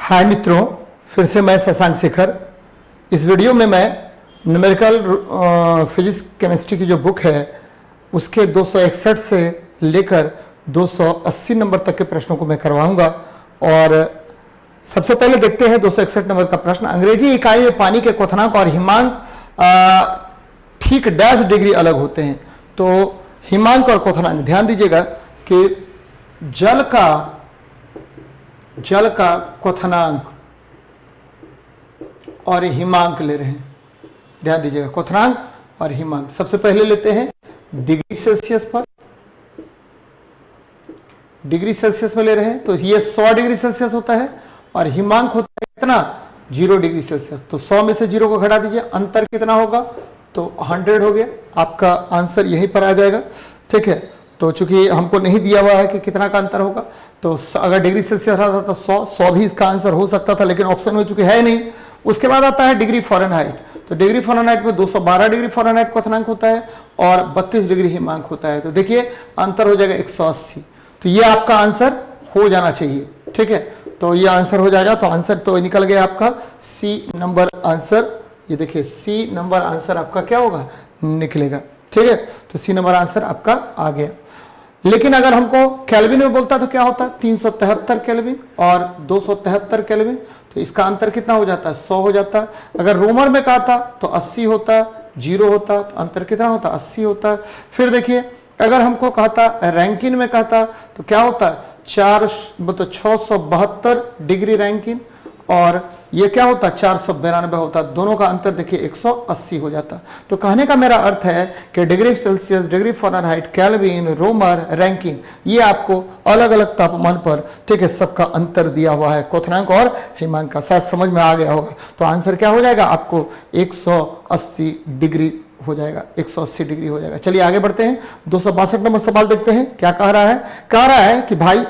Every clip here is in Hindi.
हाय मित्रों, फिर से मैं शशांक शेखर। इस वीडियो में मैं न्यूमेरिकल फिजिक्स केमिस्ट्री की जो बुक है उसके 261 से लेकर 280 नंबर तक के प्रश्नों को मैं करवाऊंगा। और सबसे पहले देखते हैं 261 नंबर का प्रश्न। अंग्रेजी इकाई में पानी के क्वथनांक और हिमांक ठीक डैश डिग्री अलग होते हैं। तो हिमांक और क्वथनांक, ध्यान दीजिएगा कि जल का क्वथनांक और हिमांक ले रहे हैं। ध्यान दीजिएगा, क्वथनांक और हिमांक। सबसे पहले लेते हैं डिग्री सेल्सियस पर, डिग्री सेल्सियस में ले रहे हैं। तो ये 100 डिग्री सेल्सियस होता है और हिमांक होता है कितना, 0 डिग्री सेल्सियस। तो 100 में से 0 को घटा दीजिए, अंतर कितना होगा, तो 100 हो गया। आपका आंसर यहीं पर आ जाएगा। ठीक है, तो चूंकि हमको नहीं दिया हुआ है कि कितना का अंतर होगा, तो अगर डिग्री सेल्सियस आता तो 100 भी इसका आंसर हो सकता था, लेकिन ऑप्शन में चूंकि है नहीं। उसके बाद आता है डिग्री फ़ारेनहाइट। तो डिग्री फ़ारेनहाइट में 212 डिग्री फ़ारेनहाइट क्वथनांक होता है और 32 डिग्री हिमांक होता है। तो देखिए अंतर हो जाएगा 180। तो ये आपका आंसर हो जाना चाहिए। ठीक है, तो ये आंसर हो जाएगा। तो आंसर तो निकल गया आपका सी नंबर आंसर। ये देखिए सी नंबर आंसर आपका क्या होगा, निकलेगा। ठीक है, तो सी नंबर आंसर आपका आ गया। लेकिन अगर हमको केल्विन में बोलता तो क्या होता है, 373 केल्विन और 273 केल्विन। तो इसका अंतर कितना हो जाता है, 100 हो जाता है। अगर रोमर में कहा था तो 80 होता, 0 होता, तो अंतर कितना होता, 80 होता है। फिर देखिए अगर हमको कहा था रैंकिन में कहा था तो क्या होता है, 672 डिग्री रैंकिन और ये क्या होता, 492 होता। दोनों का अंतर देखिए 180 हो जाता। तो कहने का मेरा अर्थ है कि degree Celsius, degree Fahrenheit, Kelvin, Romer, Rankine, ये आपको अलग अलग तापमान पर, ठीक है, सबका अंतर दिया हुआ है, क्वथनांक और हिमांक का। शायद समझ में आ गया होगा। तो आंसर क्या हो जाएगा, आपको 180 डिग्री हो जाएगा, 180 डिग्री हो जाएगा। चलिए आगे बढ़ते हैं। 262 नंबर सवाल देखते हैं क्या कह रहा है। कह रहा है कि भाई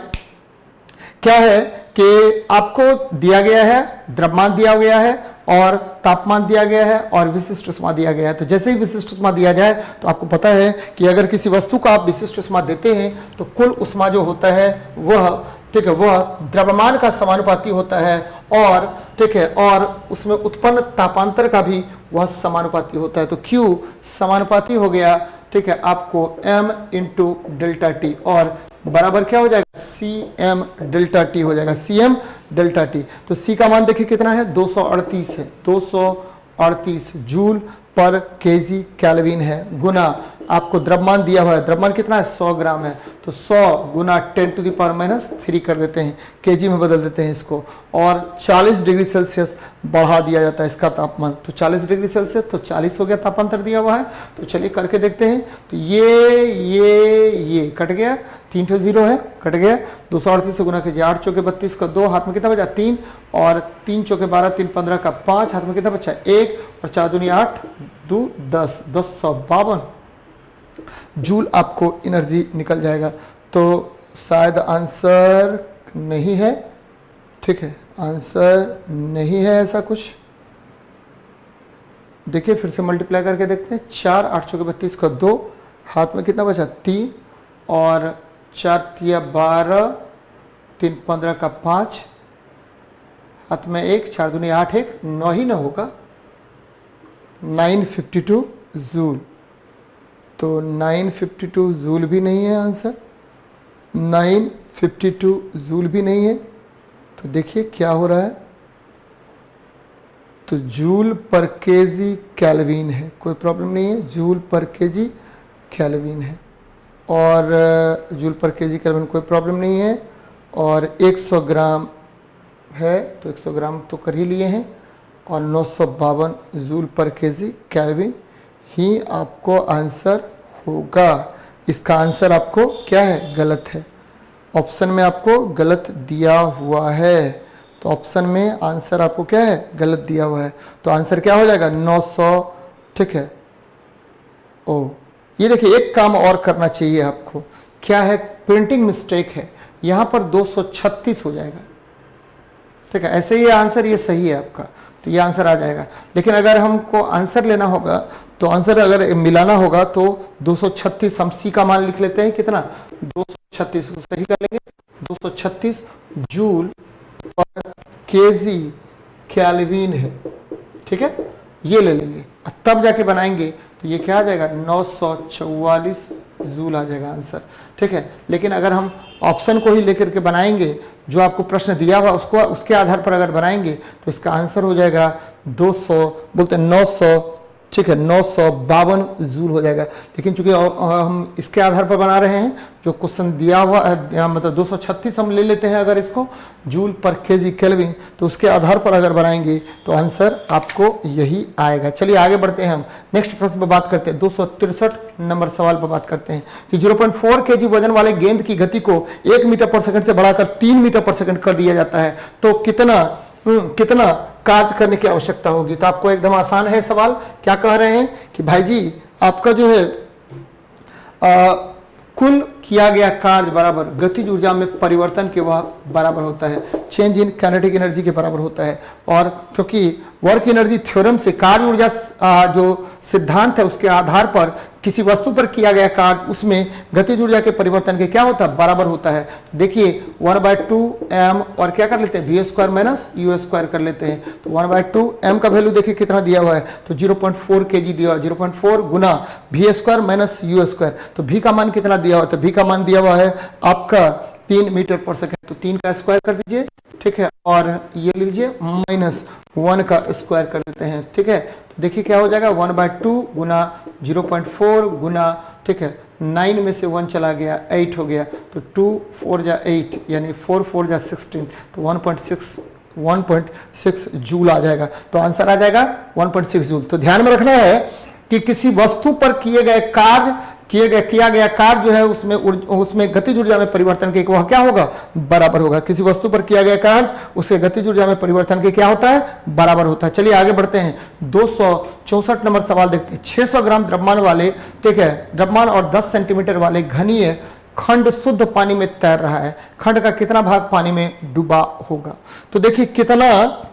क्या है कि आपको दिया गया है, द्रव्यमान दिया गया है और तापमान दिया गया है और विशिष्ट ऊष्मा दिया गया है। तो जैसे ही विशिष्ट ऊष्मा दिया जाए तो आपको पता है कि अगर किसी वस्तु को आप विशिष्ट ऊष्मा देते हैं तो कुल ऊष्मा जो होता है वह, ठीक है, वह द्रव्यमान का समानुपाती होता है और, ठीक है, और उसमें उत्पन्न तापांतर का भी वह समानुपाती होता है। तो Q समानुपाती हो गया, ठीक है, आपको M इंटू डेल्टा टी और बराबर क्या हो जाएगा, CM डेल्टा टी हो जाएगा, CM डेल्टा टी। तो C का मान देखिए कितना है, 238 है, 238 जूल पर केजी केल्विन है, गुना आपको द्रव्यमान दिया हुआ है, द्रव्यमान कितना है, 100 ग्राम है। तो 100 गुना 10⁻³ कर देते हैं, केजी में बदल देते हैं इसको, और 40 डिग्री सेल्सियस बढ़ा दिया जाता है इसका तापमान। तो 40 डिग्री सेल्सियस, तो 40 हो गया तापांतर दिया हुआ है। तो चलिए करके देखते हैं। तो ये कट गया, 3 ठो 0 है, कट गया। 238 से गुना कीजिए, 8 चौके 32 का 2, हाथ में कितना बचा, 3, और 3 चौके 12, 3 15 का 5, हाथ में कितना बचा, 1, और 4 दूनी 8, 2 10, 1052 जूल आपको एनर्जी निकल जाएगा। तो शायद आंसर नहीं है, ठीक है, आंसर नहीं है ऐसा कुछ। देखिए फिर से मल्टीप्लाई करके देखते हैं। 4 8 चौके 32 का 2, हाथ में कितना बचा, 3, और 4 तिया 12, 3 15 का 5, हाथ में 1, 4 दूनी 8, 1 9 ही ना होगा, 952 जूल। तो 952 जूल भी नहीं है आंसर, 952 जूल भी नहीं है। तो देखिए क्या हो रहा है, तो जूल पर केजी केल्विन है, कोई प्रॉब्लम नहीं है, जूल पर केजी केल्विन है, और जूल पर केजी केल्विन कोई प्रॉब्लम नहीं है। और 100 ग्राम है तो 100 ग्राम तो कर ही लिए हैं, और 952 जूल पर केजी केल्विन ही आपको आंसर होगा। इसका आंसर आपको क्या है, गलत है। ऑप्शन में आपको गलत दिया हुआ है। तो ऑप्शन में आंसर आपको क्या है, गलत दिया हुआ है। तो आंसर क्या हो जाएगा, 900, ठीक है। ओ ये देखिए एक काम और करना चाहिए आपको, क्या है, प्रिंटिंग मिस्टेक है, यहाँ पर 236 हो जाएगा, ठीक है। ऐसे ही आंसर ये सही है आपका, तो ये आंसर आ जाएगा। लेकिन अगर हमको आंसर लेना होगा, तो आंसर अगर मिलाना होगा तो 236, हम सी का मान लिख लेते हैं, कितना, 236 को सही कर लेंगे, 236 जूल पर केजी केल्विन है, ठीक है, ये ले लेंगे, तब जाके बनाएंगे तो ये क्या आ जाएगा 944 जूल आ जाएगा आंसर, ठीक है। लेकिन अगर हम ऑप्शन को ही लेकर के बनाएंगे, जो आपको प्रश्न दिया हुआ उसको उसके आधार पर अगर बनाएंगे तो इसका आंसर हो जाएगा 200 बोलते हैं 900, ठीक है, 952 जूल हो जाएगा। लेकिन चूंकि हम इसके आधार पर बना रहे हैं, जो क्वेश्चन दिया हुआ है मतलब 236 हम ले लेते हैं अगर इसको जूल पर केजी केल्विन, तो उसके आधार पर अगर बनाएंगे तो आंसर आपको यही आएगा। चलिए आगे बढ़ते हैं, हम नेक्स्ट प्रश्न पर बात करते हैं। 263 नंबर सवाल पर बात करते हैं कि 0.4 केजी वजन वाले गेंद की गति को 1 मीटर पर सेकंड से बढ़ाकर 3 मीटर पर सेकंड कर दिया जाता है, तो कितना कार्य करने की आवश्यकता होगी। तो आपको एकदम आसान है सवाल, क्या कह रहे हैं कि भाई जी आपका जो है कुल किया गया कार्य बराबर गतिज ऊर्जा में परिवर्तन के वह बराबर होता है, चेंज इन काइनेटिक एनर्जी के बराबर होता है। और क्योंकि वर्क एनर्जी थ्योरम से कार्य ऊर्जा जो सिद्धांत है उसके आधार पर किसी वस्तु पर किया गया कार्य उसमें गतिज ऊर्जा के परिवर्तन के क्या होता है बराबर होता है। देखिए 1/2m और क्या कर लेते हैं v² माइनस u² कर लेते हैं, तो 1/2m का वैल्यू देखिए कितना दिया हुआ है, तो 0.4 kg दिया हुआ है, 0.4 गुना v² माइनस u², तो v का मान कितना दिया हुआ है, तो v का मान दिया हुआ है आपका 3 मीटर पर सेकंड, तो 3 का स्क्वायर कर दीजिए, ठीक है, और ये लीजिए -1 का स्क्वायर कर देते हैं, ठीक है। तो देखिए क्या हो जाएगा 1/2 गुना 0.4 गुना, ठीक है, 9 में से 1 चला गया 8 हो गया, तो 2 4 जा 8 यानी 4 4 जा 16, तो 1.6 जूल आ जाएगा। तो आंसर आ जाएगा 1.6 जूल। तो ध्यान में रखना है कि किसी वस्तु पर किया गया कार्य जो है उसमें गतिज ऊर्जा में परिवर्तन के वह क्या होगा बराबर होगा। किसी वस्तु पर किया गया कार्य उसके गतिज ऊर्जा में परिवर्तन के क्या होता है बराबर होता है। चलिए आगे बढ़ते हैं, 264 नंबर सवाल देखते हैं। 600 ग्राम द्रव्यमान वाले, ठीक है, द्रव्यमान और 10 सेंटीमीटर वाले घनीय खंड शुद्ध पानी में तैर रहा है, खंड का कितना भाग पानी में डूबा होगा। तो देखिए कितना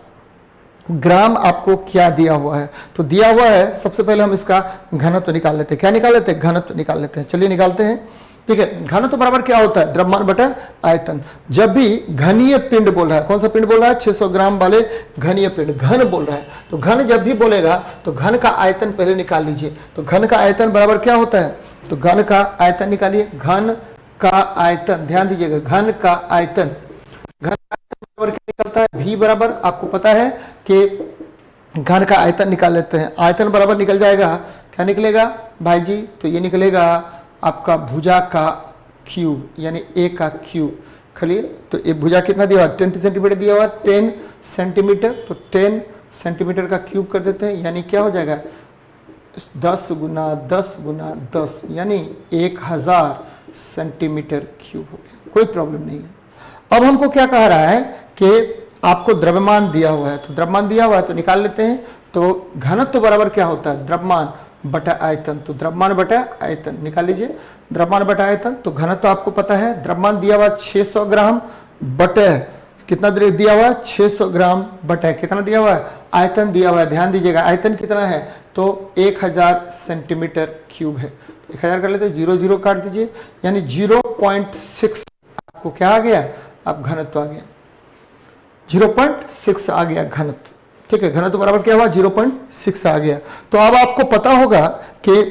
ग्राम आपको क्या दिया हुआ है, तो दिया हुआ है, सबसे पहले हम इसका घनत्व निकाल लेते हैं। क्या निकाल लेते हैं, घनत्व निकाल लेते हैं। चलिए निकालते हैं, ठीक है। घनत्व बराबर क्या होता है, द्रव्यमान बटा आयतन। जब भी घनीय पिंड बोल रहा है, कौन सा पिंड बोल रहा है, 600 ग्राम वाले घनीय पिंड, घन बोल रहा है, तो घन जब भी बोलेगा तो घन का आयतन पहले निकाल लीजिए। तो घन का आयतन बराबर क्या होता है, तो घन का आयतन निकालिए, घन का आयतन, ध्यान दीजिएगा, घन का आयतन, घन बराबर क्या निकलता है, v बराबर आपको पता है कि घन का आयतन निकाल लेते हैं। आयतन बराबर निकल जाएगा, क्या निकलेगा भाई जी, तो ये निकलेगा आपका भुजा का क्यूब यानी a का क्यूब। खलिए तो ये भुजा कितना दिया हुआ, 20 सेंटीमीटर दिया हुआ, 10 सेंटीमीटर, तो 10 सेंटीमीटर का क्यूब कर देते हैं, यानी क्या हो जाएगा 10 गुना 10 गुना 10 यानी 1000 सेंटीमीटर क्यूब हो गया, कोई प्रॉब्लम नहीं है। अब हमको क्या कह रहा है कि आपको द्रव्यमान दिया हुआ है, तो द्रव्यमान दिया हुआ है तो निकाल लेते हैं। तो घनत्व बराबर क्या होता है, द्रव्यमान बटा आयतन, तो द्रव्यमान बटा आयतन निकाल लीजिए, द्रव्यमान बटा आयतन। तो घनत्व आपको पता है, द्रव्यमान दिया हुआ 600 ग्राम बटे कितना दिया हुआ है, 600 ग्राम बटे कितना दिया हुआ है, आयतन दिया हुआ है। ध्यान दीजिएगा आयतन कितना है, तो 1000 सेंटीमीटर क्यूब है। 1000 कर लेते हैं, 0 0 काट दीजिए, यानी 0.6 आपको क्या आ गया, अब घनत्व आ गया, 0.6 आ गया घनत्व, ठीक है। घनत्व बराबर क्या हुआ, 0.6 आ गया। तो अब आपको पता होगा कि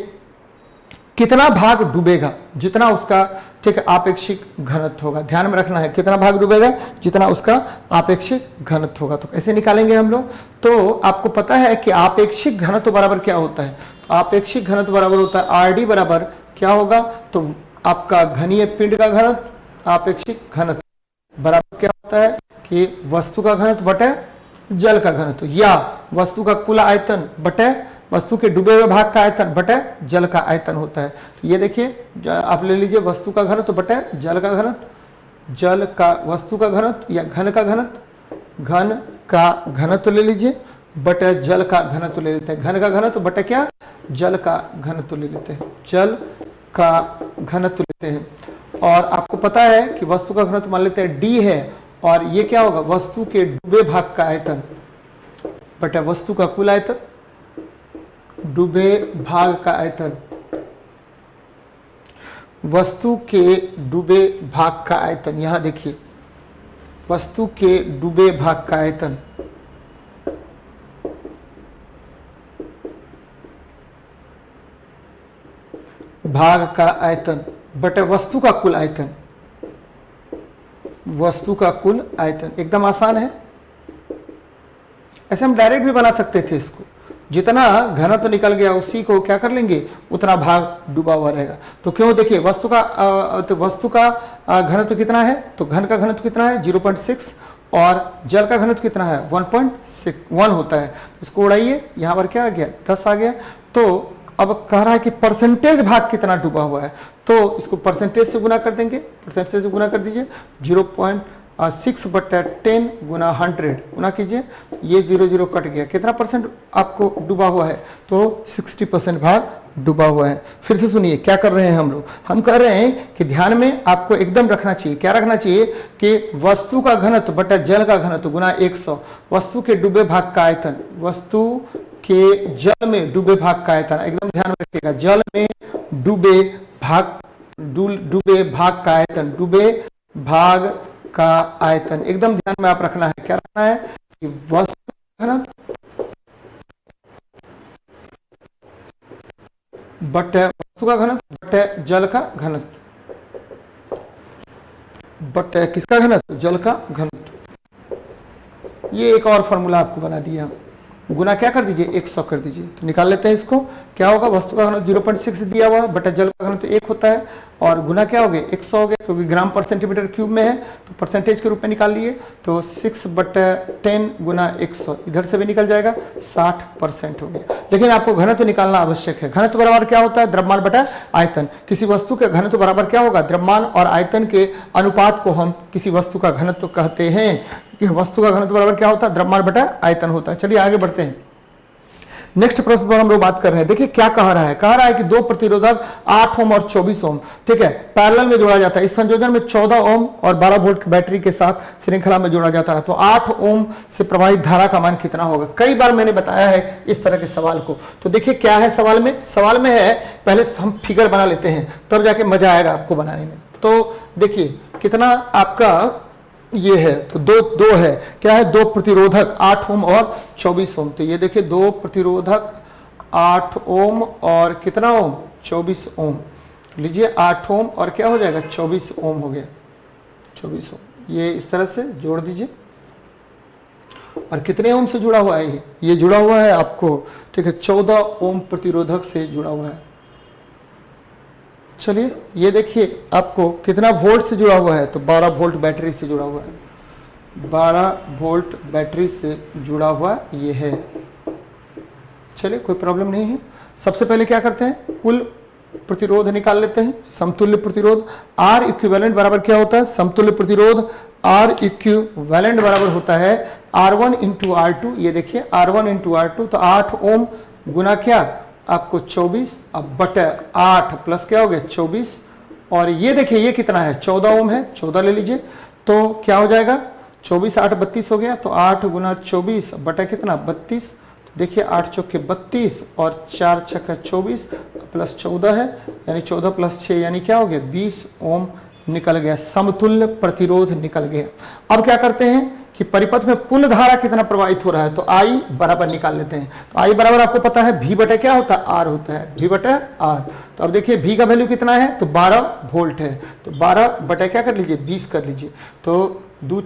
कितना भाग डूबेगा, जितना उसका, ठीक है, आपेक्षिक घनत्व होगा। ध्यान में रखना है, कितना भाग डूबेगा, जितना उसका आपेक्षिक घनत्व होगा। तो कैसे निकालेंगे हम लोग, तो आपको पता है कि आपेक्षिक घनत्व बराबर क्या होता है, आपेक्षिक घनत्व बराबर होता है आरडी बराबर क्या होगा, तो आपका घनीय पिंड का घनत्व आपेक्षिक घनत्व बराबर क्या होता है कि वस्तु का घनत्व बटे जल का घनत्व, या वस्तु का कुल आयतन बटे वस्तु के डूबे हुए भाग का आयतन बटे जल का आयतन होता है। तो ये देखिए आप ले लीजिए वस्तु का घनत्व बटे जल का घनत्व, जल का वस्तु का घनत्व या घन का घनत्व, घन का घनत्व ले लीजिए बटे जल का घनत्व ले लेते हैं। घन का घनत्व बटे क्या, जल का घनत्व ले लेते हैं, जल का घनत्व लेते हैं। और आपको पता है कि वस्तु का घनत्व मान लेते हैं d है, और ये क्या होगा, वस्तु के डूबे भाग का आयतन बटा वस्तु का कुल आयतन, डूबे भाग का आयतन, वस्तु के डूबे भाग का आयतन। यहां देखिए वस्तु के डूबे भाग का आयतन भाग का आयतन बटे वस्तु का कुल आयतन, वस्तु का कुल आयतन। एकदम आसान है। ऐसे हम डायरेक्ट भी बना सकते थे इसको, जितना घनत्व निकल गया उसी को क्या कर लेंगे, उतना भाग डूबा हुआ रहेगा। तो क्यों, देखिए वस्तु का घनत्व कितना है, तो घन का घनत्व कितना है 0.6 और जल का घनत्व कितना है 1.61 होता है। इसको उड़ाइए, यहां पर क्या आ गया 10 आ गया। तो अब कह रहा है कि परसेंटेज भाग कितना डूबा हुआ है, तो इसको परसेंटेज से गुना कर देंगे, परसेंटेज से गुना कर दीजिए 0.6/10 गुना 100 गुना कीजिए, ये 0 कट गया, कितना परसेंट आपको डूबा हुआ है, तो 60% भाग डूबा हुआ है। फिर से सुनिए क्या कर रहे हैं हम लोग, हम कह रहे हैं कि ध्यान में आपको एकदम रखना चाहिए, क्या रखना चाहिए कि वस्तु का घनत्व बटा जल का घनत्व गुना 100, वस्तु के डूबे भाग का आयतन, वस्तु के जल में डूबे भाग का आयतन, एकदम ध्यान में रखिएगा, जल में डूबे भाग का आयतन, डूबे भाग का आयतन एकदम ध्यान में आप रखना है। क्या रखना है कि वस्तु का घनत्व बटे जल का घनत्व बटे किसका घनत्व, जल का घनत्व। ये एक और फॉर्मूला आपको बना दिया हम, गुना क्या कर दीजिए 100 कर दीजिए, तो निकाल लेते हैं इसको। क्या होगा, वस्तु का घनत्व 0.6 दिया हुआ है बटा जल का घनत्व 1 होता है, और गुना क्या हो गया 100 हो गया, क्योंकि ग्राम पर सेंटीमीटर क्यूब में है तो परसेंटेज के रूप में निकाल लिए, तो 6/10 गुना 100 इधर से भी निकल जाएगा, 60% हो गया। लेकिन आपको घनत्व निकालना आवश्यक है। घनत्व बराबर क्या होता है, द्रव्यमान बटा आयतन। किसी वस्तु के घनत्व बराबर क्या होगा, द्रव्यमान और आयतन के अनुपात को हम किसी वस्तु का घनत्व कहते हैं। कि वस्तु का घनत्व बराबर क्या होता है, द्रव्यमान बटा आयतन होता है। चलिए आगे बढ़ते हैं, नेक्स्ट प्रश्न पर हम लोग बात कर रहे हैं। देखिए क्या कह रहा है कि दो प्रतिरोधक 8 ओम और 24 ओम, ठीक है, पैरेलल में जोड़ा जाता है। इस संयोजन में 14 ओम और 12 वोल्ट की बैटरी के साथ श्रृंखला में जोड़ा जाता है। तो 8 ओम से प्रवाहित धारा का मान कितना होगा। कई बार मैंने बताया है इस तरह के सवाल को। तो देखिए क्या है सवाल में है, पहले हम फिगर बना लेते हैं तब जाके मजा आएगा आपको बनाने में। तो देखिए कितना आपका ये है, तो दो है, क्या है, दो प्रतिरोधक 8 ओम और 24 ओम। तो ये देखिए दो प्रतिरोधक 8 ओम और कितना ओम 24 ओम। तो लीजिए 8 ओम और क्या हो जाएगा 24 ओम हो गया, 24 ओम। ये इस तरह से जोड़ दीजिए। और कितने ओम से जुड़ा हुआ है ये जुड़ा हुआ है आपको, ठीक है, 14 ओम प्रतिरोधक से जुड़ा हुआ है। चलिए ये देखिए आपको कितना वोल्ट से जुड़ा हुआ है, तो 12 वोल्ट बैटरी से जुड़ा हुआ है, 12 वोल्ट बैटरी से जुड़ा हुआ ये है। चलिए कोई प्रॉब्लम नहीं है। सबसे पहले क्या करते हैं, कुल प्रतिरोध निकाल लेते हैं। समतुल्य प्रतिरोध R इक्विवेलेंट बराबर क्या होता है, समतुल्य प्रतिरोध R इक्विवेलेंट बराबर होता है R1 इंटू R2। ये देखिए R1 इंटू R2, तो 8 ओम गुना क्या आपको 24, अब बटे 8 प्लस क्या हो गया 24, और ये देखिए ये कितना है 14 ओम है, 14 ले लीजिए, तो क्या हो जाएगा 24 8 32 हो गया। तो 8 गुना 24 बटा कितना 32, तो देखिए 8 चौके 32 और 4 छक्का 24 प्लस 14 है, यानी 14 प्लस 6 यानी क्या हो गया 20 ओम निकल गया, समतुल्य प्रतिरोध निकल गया। अब क्या करते हैं कि परिपथ में कुल धारा कितना प्रवाहित हो रहा है, तो I बराबर निकाल लेते हैं। तो I बराबर आपको पता है V बटे क्या होता है R होता है, V बटे R। तो अब देखिए V का वैल्यू कितना है, तो 12 वोल्ट है, तो 12 बटे क्या कर लीजिए 20 कर लीजिए, तो 2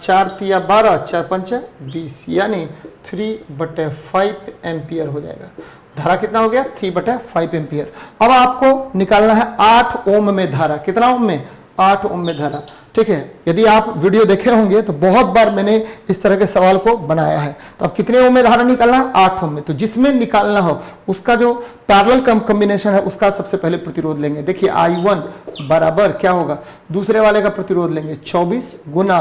4 तिया 12 4 5 20, यानी 3/5 एम्पियर हो जाएगा। धारा कितना हो गया 3/5 एम्पियर। अब आपको निकालना है 8 ओम में धारा, कितना ओम में 8 ओम में धारा, ठीक है। यदि आप वीडियो देखे होंगे तो बहुत बार मैंने इस तरह के सवाल को बनाया है। तो अब कितने ओम में धारा निकालना, 8 ओम में। तो जिसमें निकालना हो उसका जो पैरेलल कॉम्बिनेशन है उसका सबसे पहले प्रतिरोध लेंगे। देखिए I1 बराबर क्या होगा, दूसरे वाले का प्रतिरोध लेंगे 24 गुना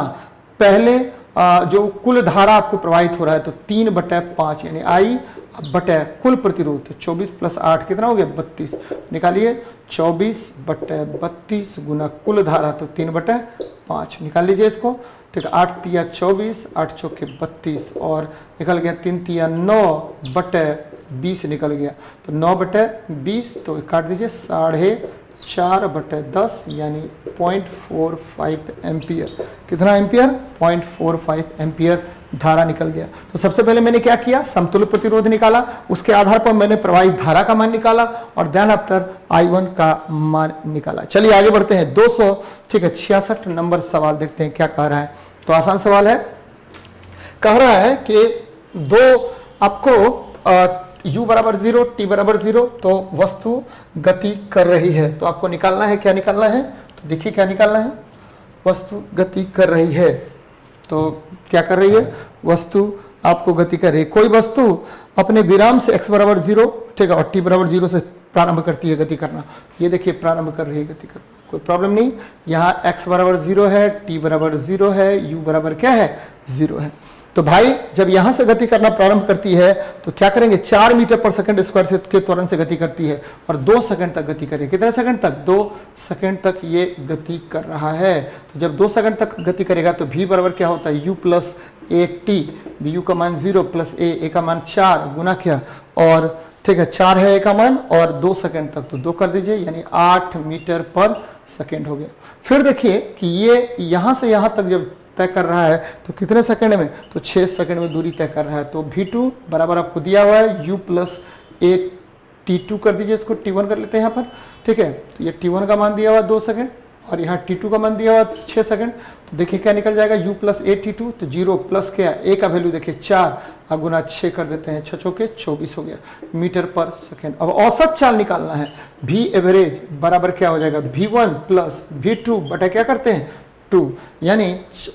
पहले जो कुल धारा आपको प्रवाहित हो रहा है, तो 3/5 यानी I बटे कुल प्रतिरोध, तो 24 प्लस 8 कितना हो गया 32, निकालिए 24/32 गुना कुल धारा, तो 3/5 निकाल लीजिए इसको, ठीक है। 8 तिया 24 8 चौके 32 और निकल गया 3 तिया 9/20 निकल गया, तो 9/20, तो काट दीजिए 4/10 यानी 0.45 एम्पियर। कितना एम्पियर? 0.45 एम्पियर धारा निकल गया। तो सबसे पहले मैंने क्या किया, समतुल्य प्रतिरोध निकाला, उसके आधार पर मैंने प्रवाहित धारा का मान निकाला और देन आफ्टर I1 का मान निकाला। चलिए आगे बढ़ते हैं। 266 नंबर सवाल देखते हैं क्या कह रहा है। तो आसान सवाल है, कह रहा है कि दो आपको u बराबर 0, t बराबर 0, तो वस्तु गति कर रही है। तो आपको निकालना है, क्या निकालना है? तो देखिए क्या निकालना है, वस्तु गति कर रही है। तो क्या कर रही है? वस्तु आपको गति कर रही है। कोई वस्तु अपने विराम से x बराबर 0, ठीक है, और t बराबर 0 से प्रारंभ करती है गति करना। ये देखिए प्रारंभ कर रही है गति करना, कोई प्रॉब्लम नहीं। यहाँ x बराबर 0 है, t बराबर 0 है, u बराबर क्या है? 0 है। तो भाई जब यहां से गति करना प्रारंभ करती है तो क्या करेंगे, 4 मीटर पर सेकंड स्क्वायर से के त्वरण से गति करती है और 2 सेकंड तक गति करेगी। कितने सेकंड तक? 2 सेकंड तक ये गति कर रहा है। तो जब 2 सेकंड तक गति करेगा तो v बराबर क्या होता है? u plus A T. u का मान 0 प्लस ए का मान 4 गुना क्या, और ठीक है 4 है ए का मान, और 2 सेकंड तक तो 2 कर दीजिए यानी 8 मीटर पर सेकंड हो गया। फिर देखिए कि ये यहां से यहां तक जब तय कर रहा है तो कितने सेकंड में? तो 6 सेकंड में दूरी तय कर रहा है। तो v2 बराबर आपको दिया हुआ है u प्लस ए t2 कर दीजिए, इसको t1 कर लेते हैं यहाँ पर, ठीक है। तो ये t1 का मान दिया हुआ 2 सेकंड और यहाँ t2 का मान दिया हुआ 6 सेकंड। तो देखिए क्या निकल जाएगा, u प्लस ए t2, तो 0 प्लस क्या, a का वैल्यू देखिए 4 गुना 6 कर देते हैं, 6 चौके 24 हो गया मीटर पर सेकंड। अब औसत चाल निकालना है, v एवरेज बराबर क्या हो जाएगा, v1 प्लस v2 बटा क्या करते हैं 2, यानी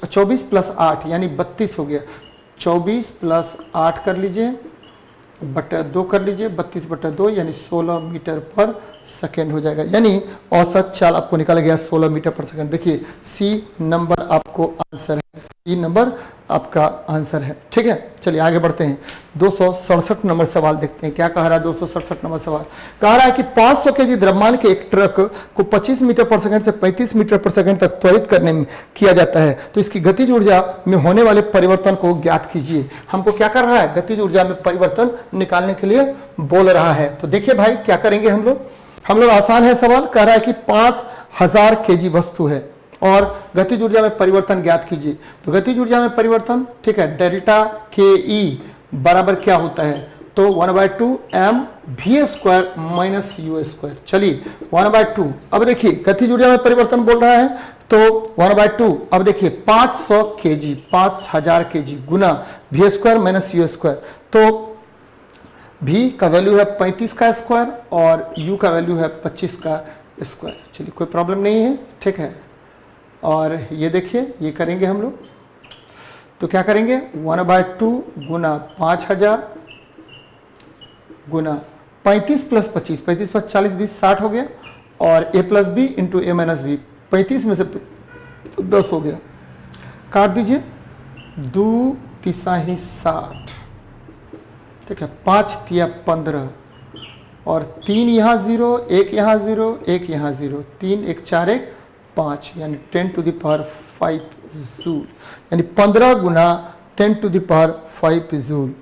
24 प्लस 8 यानी 32 हो गया। 24 प्लस 8 कर लीजिए बटा 2 कर लीजिए, 32 बटा 2 यानी 16 मीटर पर सेकेंड हो जाएगा। यानी औसत चाल आपको निकाला गया 16 मीटर पर सेकेंड। देखिए सी नंबर आपको आंसर है, सी नंबर आपका आंसर है, ठीक है। चलिए आगे बढ़ते हैं। 267 नंबर सवाल देखते हैं क्या कह रहा है। 267 नंबर सवाल कह रहा है कि 500 केजी द्रव्यमान के एक ट्रक को 25 मीटर पर सेकंड से 35 मीटर पर सेकंड तक त्वरित करने में किया जाता है, तो इसकी गतिज ऊर्जा में होने वाले परिवर्तन को ज्ञात कीजिए। हमको क्या कर रहा है, गतिज ऊर्जा में परिवर्तन निकालने के लिए बोल रहा है। तो देखिए भाई क्या करेंगे हम लोग आसान है सवाल, कह रहा है कि 5000 केजी वस्तु है और गतिज ऊर्जा में परिवर्तन ज्ञात कीजिए। तो गतिज ऊर्जा में परिवर्तन, ठीक है, डेल्टा के ई बराबर क्या होता है, तो 1/2 m v square minus u square. चलिए 1/2, अब देखिए गतिज ऊर्जा में परिवर्तन बोल रहा है तो 1/2, अब देखिए 500 केजी 5000 केजी गुना v square minus u square. तो v का वैल्यू है 35 का स्क्वायर और u का वैल्यू है 25 का स्क्वायर। चलिए कोई प्रॉब्लम नहीं है, ठीक है। और ये देखिए ये करेंगे हम लोग, तो क्या करेंगे 1/2 गुना 5000 गुना 35 प्लस 25, 35 प्लस 40 20 60 हो गया, और a plus b into a minus b, 35 में से 10 हो गया, काट दीजिए 2 तिसाही 60, ठीक है, 5 तिया 15 और 3 यहाँ 0, 1 यहाँ 0, 1 यहाँ 0, 3 1 4 1 5 यानी 10 टू द पावर 5 जूल, यानी 15 गुना 10 टू द पावर 5 जूल,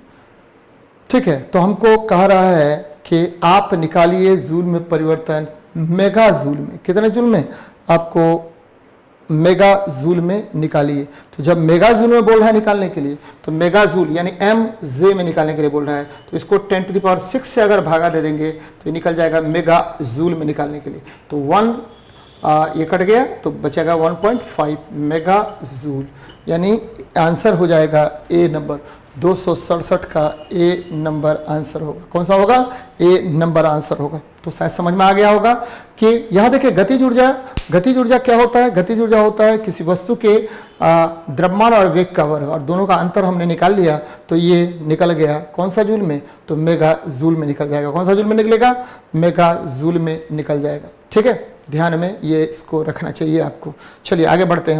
ठीक है। तो हमको कह रहा है कि आप निकालिए जूल में परिवर्तन मेगा जूल में। कितने जूल में? आपको मेगा जूल में निकालिए। तो जब मेगा जूल में बोल रहा है निकालने के लिए, तो मेगा जूल यानी एम जे में निकालने के लिए बोल रहा है, तो इसको 10 टू द पावर 6 से अगर भागा दे देंगे तो ये निकल जाएगा मेगा जूल में निकालने के लिए। तो 1 ये कट गया तो बचेगा 1.5 मेगा जूल, यानी आंसर हो जाएगा ए नंबर। 267 का ए नंबर आंसर होगा। कौन सा होगा? ए नंबर आंसर होगा। तो शायद समझ में आ गया होगा कि यहाँ देखिए गतिज ऊर्जा क्या होता है। गतिज ऊर्जा होता है किसी वस्तु के द्रव्यमान और वेग का वर्ग, और दोनों का अंतर हमने निकाल लिया तो ये निकल गया कौन सा जूल में, तो मेगा जूल में निकल जाएगा। कौन सा जूल में निकलेगा? मेगा जूल में निकल जाएगा, ठीक है। ध्यान में ये इसको रखना चाहिए आपको। चलिए आगे बढ़ते हैं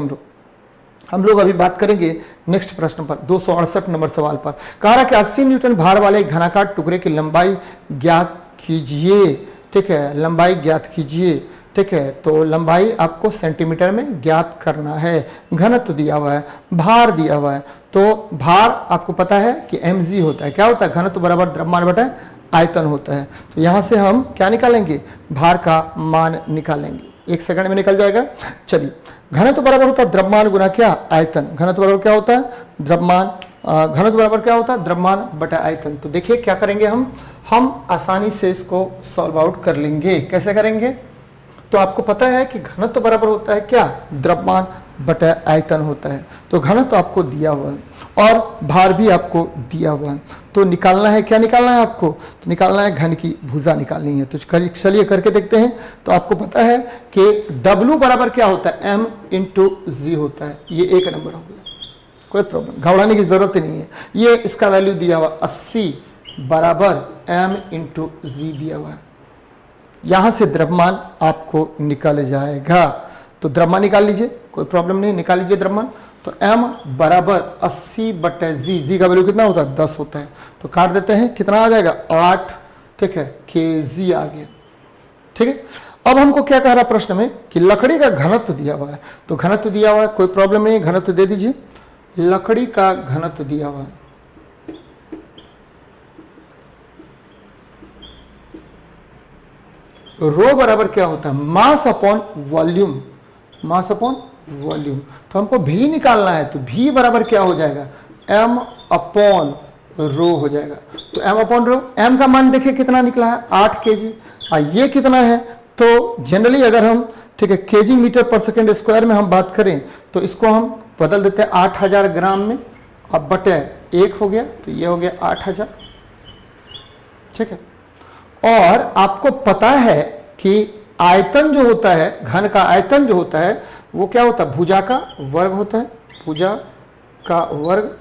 हम लोग अभी बात करेंगे नेक्स्ट प्रश्न पर, 268 नंबर सवाल पर। कह रहा है कि 80 न्यूटन भार वाले एक घनाकार टुकड़े की लंबाई ज्ञात कीजिए, ठीक है, लंबाई ज्ञात कीजिए, ठीक है। तो लंबाई आपको सेंटीमीटर में ज्ञात करना है, घनत्व दिया हुआ है, भार दिया हुआ है। तो भार आपको पता है कि mg होता है, क्या होता है, घनत्व बराबर द्रव्यमान बटा आयतन होता है। तो यहां से हम क्या निकालेंगे, भार का मान निकालेंगे, 1 सेकंड में निकल जाएगा। चलिए, घनत्व बराबर होता है द्रव्यमान गुना क्या, आयतन। घनत्व बराबर क्या होता है, द्रव्यमान, घनत्व बराबर क्या होता है, द्रव्यमान बटा आयतन। तो देखिए क्या करेंगे हम आसानी से इसको सॉल्व आउट कर लेंगे। कैसे करेंगे, तो आपको पता है कि घनत्व बराबर होता है क्या, द्रव्यमान बटा आयतन होता है। तो घनत्व आपको दिया हुआ है और भार भी आपको दिया हुआ है। तो निकालना है, क्या निकालना है आपको, तो निकालना है घन की भुजा निकालनी है। तो चलिए करके देखते हैं। तो आपको पता है कि W बराबर क्या होता है, M इंटू जी होता है। ये 1 नंबर हो गया, कोई प्रॉब्लम, घबराने की जरूरत ही नहीं है। ये इसका वैल्यू दिया हुआ 80 बराबर M इंटू जी दिया हुआ है। यहां से द्रव्यमान आपको निकल जाएगा। तो द्रव्यमान निकाल लीजिए, कोई प्रॉब्लम नहीं, निकाल लीजिए द्रव्यमान। तो M बराबर 80 बटे जी का वैल्यू कितना होता है, 10 होता है। तो काट देते हैं, कितना आ जाएगा, 8, ठीक है, kg आ गया। ठीक है, अब हमको क्या कह रहा है प्रश्न में कि लकड़ी का घनत्व दिया हुआ है। तो घनत्व दिया हुआ है, कोई प्रॉब्लम नहीं, घनत्व दे दीजिए। लकड़ी का घनत्व दिया हुआ है, रो बराबर क्या होता है, mass upon volume, mass upon volume. तो हमको भी निकालना है, तो भी बराबर क्या हो जाएगा, m अपॉन रो हो जाएगा। तो m अपॉन रो, m का मान देखिए कितना निकला है, 8 kg। ये कितना है, तो जनरली अगर हम, ठीक है, kg मीटर पर सेकेंड स्क्वायर में हम बात करें तो इसको हम बदल देते हैं 8000 ग्राम में, अब बटे 1 हो गया, तो ये हो गया 8000। ठीक है, और आपको पता है कि आयतन जो होता है, घन का आयतन जो होता है वो क्या होता है, भुजा का वर्ग होता है। भुजा का वर्ग,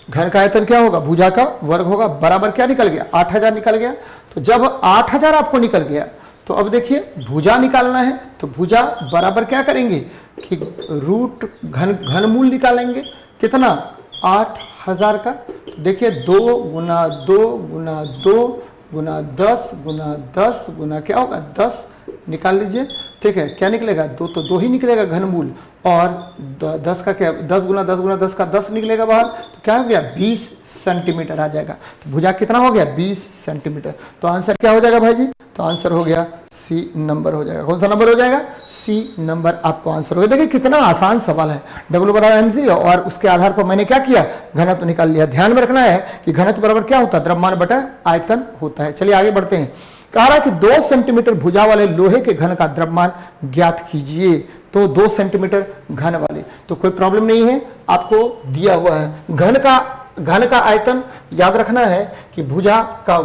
घन का आयतन क्या होगा, भुजा का वर्ग होगा, बराबर क्या निकल गया, 8000 निकल गया। तो जब 8000 आपको निकल गया तो अब देखिए भुजा निकालना है। तो भुजा बराबर क्या करेंगे कि रूट घनमूल निकालेंगे, कितना, 8000 का। तो देखिए 2 गुना 2 गुना 2 गुना 10 गुना 10 गुना क्या होगा, 10 निकाल लीजिए। ठीक है, क्या निकलेगा, 2 तो 2 ही निकलेगा घनमूल, और 10 का क्या, 10 गुना 10 गुना 10 का 10 निकलेगा बाहर। तो क्या हो गया, 20 सेंटीमीटर आ जाएगा। तो भुजा कितना हो गया, 20 सेंटीमीटर। तो आंसर क्या हो जाएगा भाई जी, तो आंसर हो गया सी नंबर हो जाएगा। कौन सा नंबर हो जाएगा, सी नंबर आपको आंसर हो गया। देखिए कितना आसान सवाल है, W बराबर mg, और उसके आधार पर मैंने क्या किया, घनत्व निकाल लिया। ध्यान में रखना है कि घनत्व बराबर क्या होता है, द्रव्यमान बटा आयतन होता है। चलिए आगे बढ़ते हैं। कह रहा है कि 2 सेंटीमीटर भुजा वाले लोहे के घन का द्रव्यमान ज्ञात कीजिए। तो 2 सेंटीमीटर घन वाले, तो कोई प्रॉब्लम नहीं है, आपको दिया हुआ है। घन का आयतन याद रखना है कि भुजा का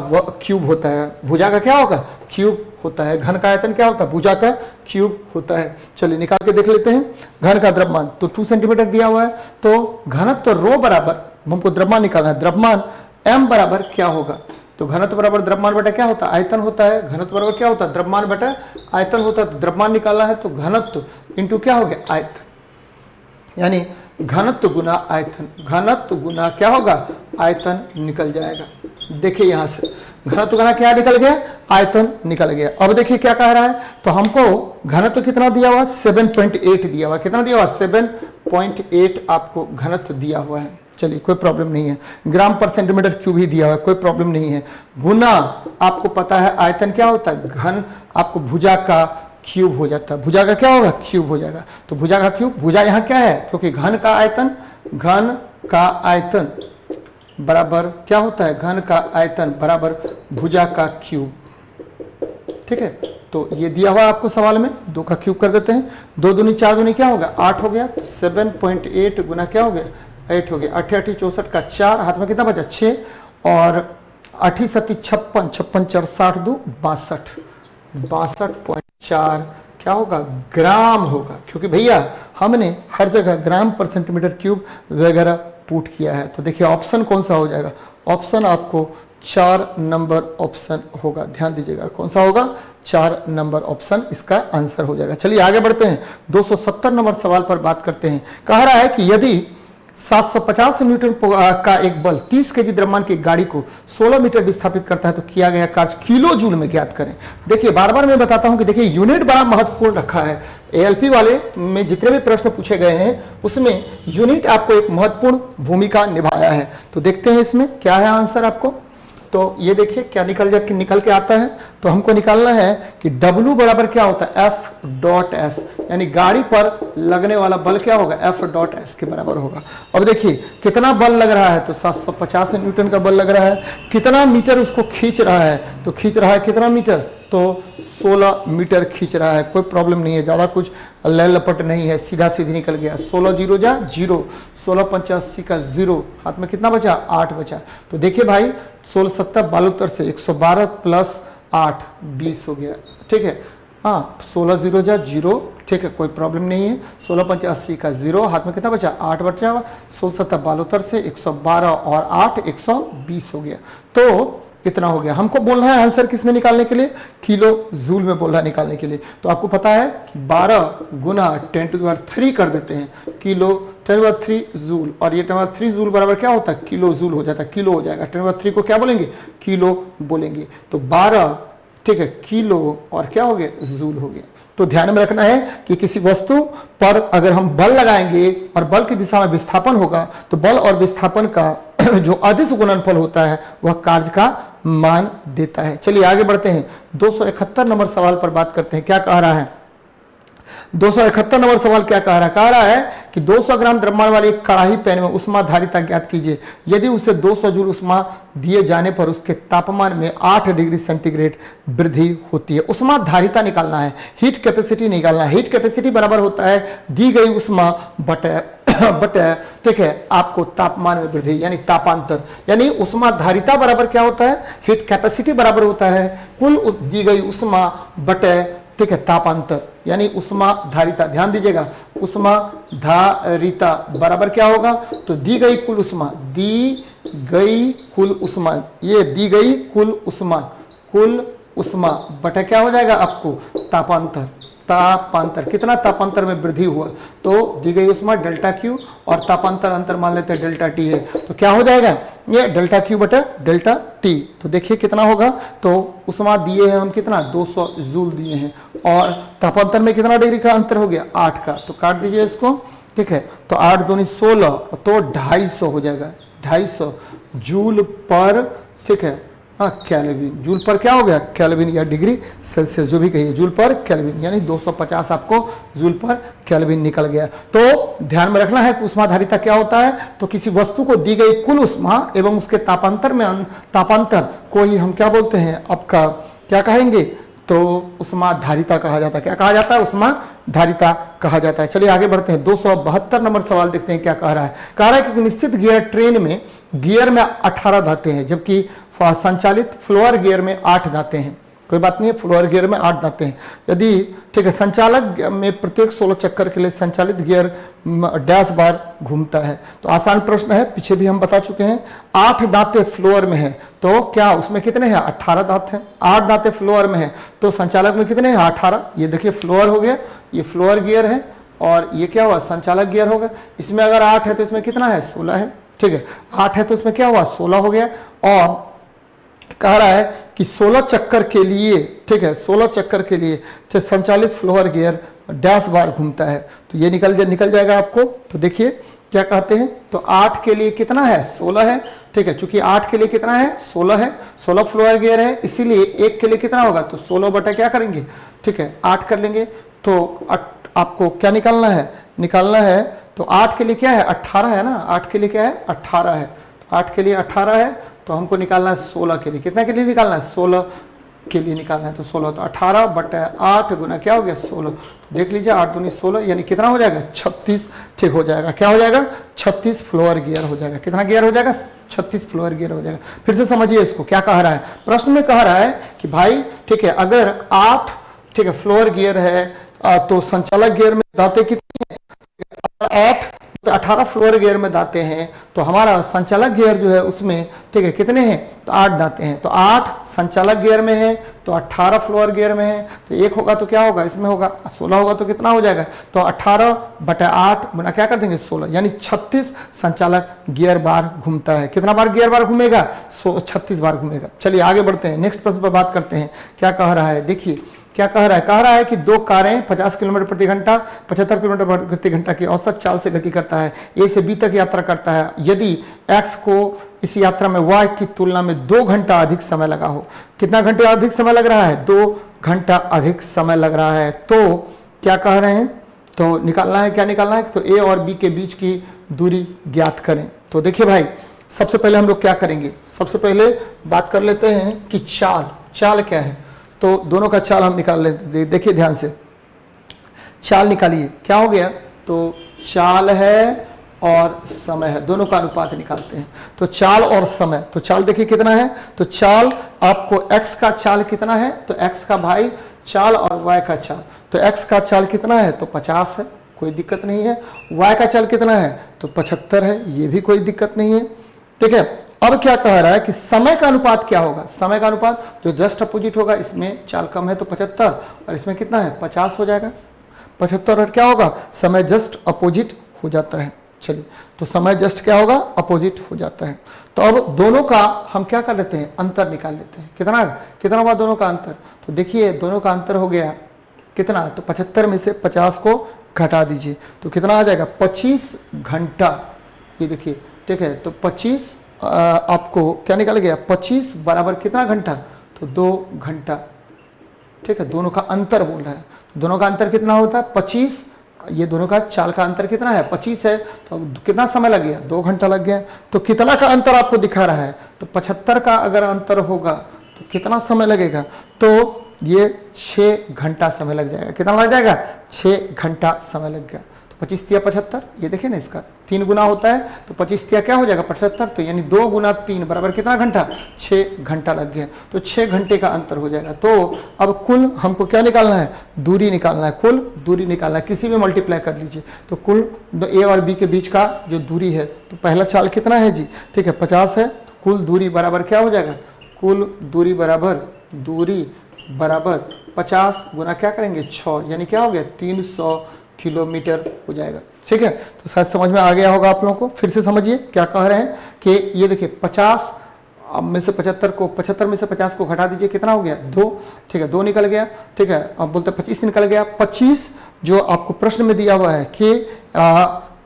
क्यूब होता है। भुजा का क्या होगा, क्यूब होता है। घन का आयतन क्या होता है, भुजा का क्यूब होता है। चलिए निकाल के देख लेते हैं। घन का द्रव्यमान तो 2 सेंटीमीटर दिया हुआ है। तो घनत्व रो बराबर, हमको द्रव्यमान निकालना है, द्रव्यमान m बराबर क्या होगा, तो घनत्व बराबर द्रव्यमान बटा क्या होता है, आयतन होता है। घनत्व बराबर क्या होता है, द्रव्यमान बटा आयतन होता है। तो द्रव्यमान निकालना है, तो घनत्व इंटू क्या हो गया, आयतन, यानी घनत्व गुना आयतन। घनत्व गुना क्या होगा, आयतन निकल जाएगा। देखिए यहां से घनत्व गुना क्या निकल गया, आयतन निकल गया। अब देखिए क्या कह रहा है, तो हमको घनत्व कितना दिया हुआ, 7.8 दिया हुआ। कितना दिया हुआ, 7.8 आपको घनत्व दिया हुआ है। चलिए कोई प्रॉब्लम नहीं है। ग्राम पर सेंटीमीटर क्यूब ही दिया हुआ है, कोई प्रॉब्लम नहीं है। गुना आपको पता है आयतन क्या होता है, घन आपको भुजा का क्यूब हो जाता है। भुजा का क्या होगा, क्यूब हो जाएगा। तो भुजा का क्यूब, भुजा यहाँ क्या है, क्योंकि घन का आयतन बराबर क्या होता है, घन का आयतन बराबर भुजा का क्यूब। ठीक है, तो ये दिया हुआ आपको सवाल में, 2 का क्यूब कर देते हैं। 2 दूनी 4 दूनी क्या होगा, 8 हो गया। 7.8 गुना क्या हो गया, 8 हो गया। 8 8 64 का 4, हाथ में कितना बचा, 6, और 8 7 56, 56 4 60 2 62, 62.4 क्या होगा, ग्राम होगा। क्योंकि भैया हमने हर जगह ग्राम पर सेंटीमीटर क्यूब वगैरह पुट किया है। तो देखिए ऑप्शन कौन सा हो जाएगा, ऑप्शन आपको 4 नंबर ऑप्शन होगा। ध्यान दीजिएगा कौन सा होगा, 4 नंबर ऑप्शन इसका आंसर हो जाएगा। चलिए आगे बढ़ते हैं। 270 नंबर सवाल पर बात करते हैं। कह रहा है कि यदि 750 न्यूटन का एक बल 30 केजी द्रव्यमान की गाड़ी को 16 मीटर विस्थापित करता है तो किया गया कार्य किलो जूल में ज्ञात करें। देखिए बार बार मैं बताता हूं कि देखिए यूनिट बड़ा महत्वपूर्ण रखा है। एएलपी वाले में जितने भी प्रश्न पूछे गए हैं उसमें यूनिट आपको एक महत्वपूर्ण भूमिका निभाया है। तो देखते हैं इसमें क्या है आंसर आपको। तो ये देखिए क्या निकल के आता है। तो हमको निकालना है कि W बराबर क्या होता है F डॉट एस, यानी गाड़ी पर लगने वाला बल क्या होगा F डॉट एस के बराबर होगा। अब देखिए कितना बल लग रहा है, तो 750 न्यूटन का बल लग रहा है। कितना मीटर उसको खींच रहा है, तो खींच रहा है कितना मीटर, तो 16 मीटर खींच रहा है। कोई प्रॉब्लम नहीं है, ज़्यादा कुछ लय लपट नहीं है, सीधा सीधी निकल गया। 16 जीरो जा जीरो, 16 85 का जीरो, हाथ में कितना बचा 8 बचा। तो देखिए भाई 16 70 72 से 112 प्लस 8 20 हो गया, ठीक है। हाँ 16 जीरो जा जीरो, ठीक है, कोई प्रॉब्लम नहीं है। 16 85 का जीरो, हाथ में कितना बचा 8 बचा। 16 70 72 से 112 और 8 120 हो गया। तो कितना हो गया, हमको बोलना है आंसर किस में निकालने के लिए, किलो जूल में बोल रहा है निकालने के लिए। तो आपको पता है 12 गुना 10⁻³ कर देते हैं, किलो 10⁻³ जूल, और ये 10⁻³ जूल बराबर क्या होता है, किलो जूल हो जाता है, किलो हो जाएगा। 10⁻³ को क्या बोलेंगे, किलो बोलेंगे। तो 12, ठीक है, किलो और क्या हो गया, जूल हो गया। तो ध्यान में रखना है कि किसी वस्तु पर अगर हम बल लगाएंगे और बल की दिशा में विस्थापन होगा, तो बल और विस्थापन का जो अदिश गुणनफल होता है वह कार्य का मान देता है। चलिए आगे बढ़ते हैं, 271 नंबर सवाल पर बात करते हैं। क्या कह रहा है 271 नंबर सवाल, क्या कह रहा है कि 200 ग्राम द्रव्यमान वाली एक कड़ाही पैन में उष्मा धारिता ज्ञात कीजिए। यदि उसे 200 जूल उष्मा दिए जाने पर उसके तापमान में 8 डिग्री सेंटीग्रेड वृद्धि होती है। उष्मा धारिता निकालना है, हीट कैपेसिटी निकालना है। हीट कैपेसिटी बराबर होता है दी गई उष्मा बटे ठीक है आपको तापमान में वृद्धि, यानी तापांतर, यानी उष्मा धारिता बराबर क्या होता है, हीट कैपेसिटी बराबर होता है कुल दी गई उष्मा बटे, ठीक है, तापांतर, यानी उष्मा धारिता। ध्यान दीजिएगा, उष्मा धारिता बराबर क्या होगा, तो दी गई कुल उष्मा, दी गई कुल उष्मा, ये दी गई कुल उष्मा बटा क्या हो जाएगा आपको, तापांतर। तापांतर, कितना तापांतर में वृद्धि हुआ, तो दी गई उष्मा डेल्टा क्यू और तापांतर अंतर मान लेते हैं डेल्टा टी है, तो क्या हो जाएगा ये डेल्टा क्यू बटा डेल्टा टी। तो देखिए कितना होगा, तो उष्मा दिए हैं हम कितना 200 जूल दिए हैं, और तापांतर में कितना डिग्री का अंतर हो गया 8 का, तो काट दीजिए इसको, ठीक है। तो 8 दूनी 16, तो 250 हो जाएगा, 250 जूल पर, ठीक है, हाँ केल्विन, जूल पर क्या हो गया केल्विन या डिग्री सेल्सियस, जो भी कहिए, जूल पर केल्विन, यानी 250 आपको जूल पर केल्विन निकल गया। तो ध्यान में रखना है कि उष्मा धारिता क्या होता है, तो किसी वस्तु को दी गई कुल उष्मा एवं उसके तापांतर को ही हम क्या बोलते हैं, आपका क्या कहेंगे, तो उष्मा धारिता कहा जाता है। क्या कहा जाता है, उष्मा धारिता कहा जाता है। चलिए आगे बढ़ते हैं, 272 नंबर सवाल देखते हैं क्या कह रहा है। कह रहा है कि निश्चित गियर ट्रेन में गियर में 18 दांतें हैं, जबकि संचालित फ्लोअर गियर में 8 दांतें हैं। कोई बात नहीं है, फ्लोअर गियर में 8 दांतें हैं। यदि, ठीक है, संचालक में प्रत्येक 16 चक्कर के लिए संचालित गियर डैश बार घूमता है। तो आसान प्रश्न है, पीछे भी हम बता चुके हैं। 8 दांतें फ्लोअर में है, तो क्या उसमें कितने हैं 18 दांत हैं। 8 दांतें फ्लोअर में है, तो संचालक में कितने हैं 18। ये देखिए फ्लोअर हो गया, ये फ्लोअर गियर है, और ये क्या हुआ संचालक गियर होगा। इसमें अगर 8 है तो इसमें कितना है 16 है, ठीक है, 8 है तो इसमें क्या हुआ 16 हो गया। और कह रहा है कि 16 चक्कर के लिए, ठीक है, 16 चक्कर के लिए संचालित फ्लोअर गियर डैश बार घूमता है, तो ये निकल जाएगा आपको। तो देखिए क्या कहते हैं, तो 8 के लिए कितना है 16 है, ठीक है, चूंकि 8 के लिए कितना है 16 है, 16 फ्लोअर गियर है, इसीलिए 1 के लिए कितना होगा, तो 16 बटा क्या करेंगे, ठीक है 8 कर लेंगे। तो आपको क्या निकालना है, तो 8 के लिए क्या है 18 है ना, 8 के लिए क्या है 18 है, 8 के लिए 18 है, तो हमको निकालना है 16 के लिए, कितना के लिए निकालना है 16 के लिए निकालना है, तो 16, तो 18 बटा 8 गुना क्या हो गया 16। तो देख लीजिए 8 दूनी 16, यानी कितना हो जाएगा 36, ठीक हो जाएगा, क्या हो जाएगा 36 फ्लोअर गियर हो जाएगा। कितना गियर हो जाएगा 36 फ्लोअर गियर हो जाएगा। फिर से समझिए इसको, क्या कह रहा है, प्रश्न में कह रहा है कि भाई, ठीक है, अगर 8, ठीक है, फ्लोअर गियर है, तो संचालक गियर में दांतें कितनी है 8, तो 18 फ्लोअर गियर में दांतें हैं, तो हमारा संचालक गियर जो है उसमें, ठीक है, कितने हैं, तो 8 दांतें हैं, तो 8 संचालक गियर में है, तो 18 फ्लोअर गियर में है, तो 1 होगा तो क्या होगा, इसमें होगा 16 होगा, तो कितना हो जाएगा, तो 18 बटा 8 गुना क्या कर देंगे 16, यानी 36 संचालक गियर बार घूमता है। कितना बार गियर बार घूमेगा 36 बार घूमेगा। चलिए आगे बढ़ते हैं, नेक्स्ट प्रश्न पर बात करते हैं। क्या कह रहा है, देखिए क्या कह रहा है? कह रहा है कि दो कारें 50 किलोमीटर प्रति घंटा 75 किलोमीटर प्रति घंटा की औसत चाल से गति करता है, ए से बी तक यात्रा करता है। यदि एक्स को इस यात्रा में वाई की तुलना में 2 घंटा अधिक समय लगा हो। कितना घंटे अधिक समय लग रहा है? 2 घंटा अधिक समय लग रहा है। तो क्या कह रहे हैं? तो निकालना है, क्या निकालना है? तो ए और बी के बीच की दूरी ज्ञात करें। तो देखिए भाई, सबसे पहले हम लोग क्या करेंगे? सबसे पहले बात कर लेते हैं कि चाल क्या है। तो दोनों का चाल हम निकाल लेते, देखिए ध्यान से, चाल निकालिए। क्या हो गया? तो चाल है और समय है, दोनों का अनुपात निकालते हैं। तो चाल और समय, तो चाल देखिए कितना है? तो चाल आपको x का चाल कितना है? तो x का भाई चाल और y का चाल, तो x का चाल कितना है? तो 50 है, कोई दिक्कत नहीं है। y का चाल कितना है? तो 75 है, ये भी कोई दिक्कत नहीं है। ठीक है, अब क्या कह रहा है कि समय का अनुपात क्या होगा? समय का अनुपात जो जस्ट अपोजिट होगा, इसमें चाल कम है तो 75 और इसमें कितना है? 50 हो जाएगा। 75 और क्या होगा? समय जस्ट अपोजिट हो जाता है। चलिए, तो समय जस्ट क्या होगा? अपोजिट हो जाता है। तो अब दोनों का हम क्या कर लेते हैं? अंतर निकाल लेते हैं। कितना हुआ दोनों का अंतर? तो देखिए दोनों का अंतर हो गया कितना? तो 75 में से 50 को घटा दीजिए तो कितना आ जाएगा? 25 घंटा। ये देखिए, ठीक है, तो 25 आपको क्या निकल गया? 25 बराबर कितना घंटा? तो 2 घंटा। ठीक है, दोनों का अंतर बोल रहा है। दोनों का अंतर कितना होता है? 25। ये दोनों का चाल का अंतर कितना है? 25 है, तो कितना समय लग गया? 2 घंटा लग गया। तो कितना का अंतर आपको दिखा रहा है? तो 75 का अगर अंतर होगा तो कितना समय लगेगा? तो ये 6 घंटा समय लग जाएगा। कितना लग जाएगा? 6 घंटा समय लग गया। तो 25 तिया 75, ये देखिए ना, इसका 3 गुना होता है, तो 25 तिया क्या हो जाएगा? 75। तो यानी 2 गुना 3 बराबर कितना घंटा? 6 घंटा लग गया। तो 6 घंटे का अंतर हो जाएगा। तो अब कुल हमको क्या निकालना है? दूरी निकालना है, कुल दूरी निकालना है। किसी में मल्टीप्लाई कर लीजिए। तो कुल ए और बी के बीच का जो दूरी है, तो पहला चाल कितना है जी? ठीक है, 50 है। कुल दूरी बराबर क्या हो जाएगा? कुल दूरी बराबर 50 गुना क्या करेंगे? 6, यानी क्या हो गया? 300 किलोमीटर हो जाएगा। ठीक है, तो शायद समझ में आ गया होगा आप लोगों को। फिर से समझिए क्या कह रहे हैं कि ये देखिए 50 में से 75 में से 50 को घटा दीजिए, कितना हो गया? 2। ठीक है, 2 निकल गया। ठीक है, अब बोलते 25 निकल गया। 25 जो आपको प्रश्न में दिया हुआ है कि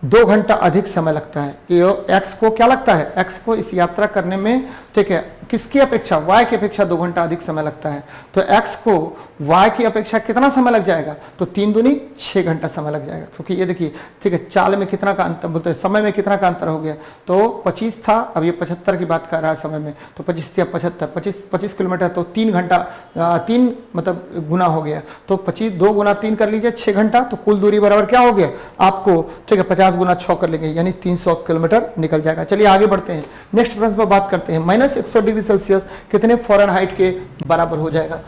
2 घंटा अधिक समय लगता है। ये एक्स को क्या लगता है? एक्स को इस यात्रा करने में, ठीक है, किसकी अपेक्षा? वाई की अपेक्षा 2 घंटा अधिक समय लगता है। तो एक्स को वाई की अपेक्षा कितना समय लग जाएगा? तो 3 दूनी 6 घंटा समय लग जाएगा। क्योंकि ये देखिए, ठीक है, चाल में कितना का अंतर, बोलते हैं समय में कितना का अंतर हो गया? तो 25 था, अब ये 75 की बात कर रहा है समय में। तो 25 या 75, 25 किलोमीटर, तो 3 घंटा 3 मतलब गुना हो गया। तो 25 2 गुना 3 कर लीजिए, 6 घंटा। तो कुल दूरी बराबर क्या हो गया आपको? ठीक है, 50 गुना 6 कर लेंगे, यानी 300 किलोमीटर निकल जाएगा। चलिए आगे बढ़ते हैं, नेक्स्ट प्रश्न पर बात करते हैं। -100 डिग्री सेल्सियस कितने फ़ारेनहाइट के बराबर हो जाएगा?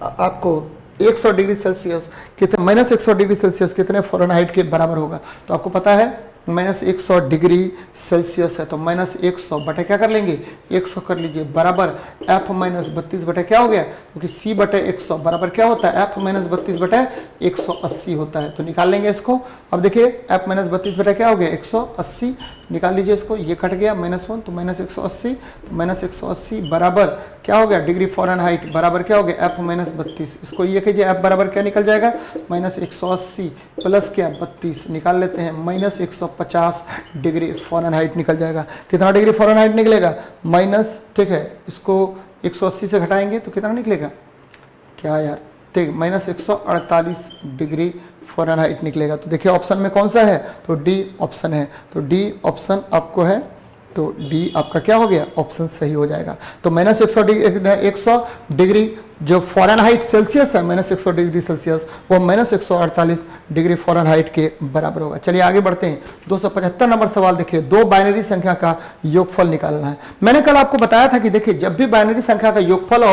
आपको 100 डिग्री सेल्सियस कितने -100 डिग्री सेल्सियस कितने फ़ारेनहाइट के बराबर होगा? तो आपको पता है -100 डिग्री सेल्सियस है, तो -100 बटे क्या कर लेंगे? 100 कर लीजिए, बराबर f - 32 बटे क्या हो गया? क्योंकि c बटे 100 बराबर क्या होता है? f - 32 बटे 180 होता है। तो निकाल लेंगे इसको। अब देखिए f - 32 बटे क्या हो गया? 180। निकाल लीजिए इसको, ये कट गया -1, तो -180, तो -180 बराबर क्या हो गया? डिग्री फ़ारेनहाइट बराबर क्या हो गया? f - 32। इसको ये कीजिए, f बराबर क्या निकल जाएगा? -180 प्लस क्या? 32। निकाल लेते हैं, -150 डिग्री फ़ारेनहाइट निकल जाएगा। कितना डिग्री फ़ारेनहाइट निकलेगा? माइनस, ठीक है, इसको 180 से घटाएंगे तो कितना निकलेगा? क्या यार, ठीक, -148 डिग्री फ़ारेनहाइट निकलेगा। तो देखिए ऑप्शन में कौन सा है? तो डी ऑप्शन है। तो डी ऑप्शन आपको है, तो डी आपका क्या हो गया? ऑप्शन सही हो जाएगा। तो -100 डिग्री जो फ़ारेनहाइट सेल्सियस है, -100 डिग्री सेल्सियस, वो -148 डिग्री फ़ारेनहाइट के बराबर होगा। चलिए आगे बढ़ते हैं। 275 नंबर सवाल देखिए, 2 बाइनरी संख्या का योगफल निकालना है। मैंने कल आपको बताया था कि देखिए जब भी बाइनरी संख्या का योगफल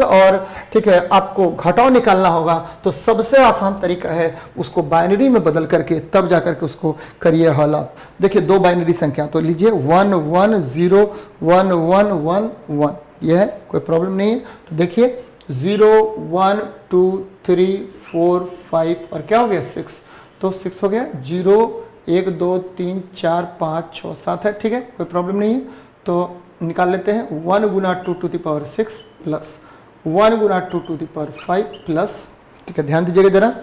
और ठीक है आपको घटाव निकालना होगा, तो सबसे आसान तरीका है उसको बाइनरी में बदल करके तब जाकर के उसको करिए हल आप। देखिए 2 बाइनरी संख्या, तो लीजिए 1 1 0 1 1 1 1, यह है, कोई प्रॉब्लम नहीं है। तो देखिए 0 1 2 3 4 5 और क्या हो गया? 6, तो 6 हो गया। 0 1 2 3 4 5 6 7 है, ठीक है, कोई प्रॉब्लम नहीं है। तो निकाल लेते हैं, 1 गुना 2 टू द पावर 6 प्लस 1 गुना 2 टू द पावर 5 प्लस, ठीक है ध्यान दीजिएगा जरा,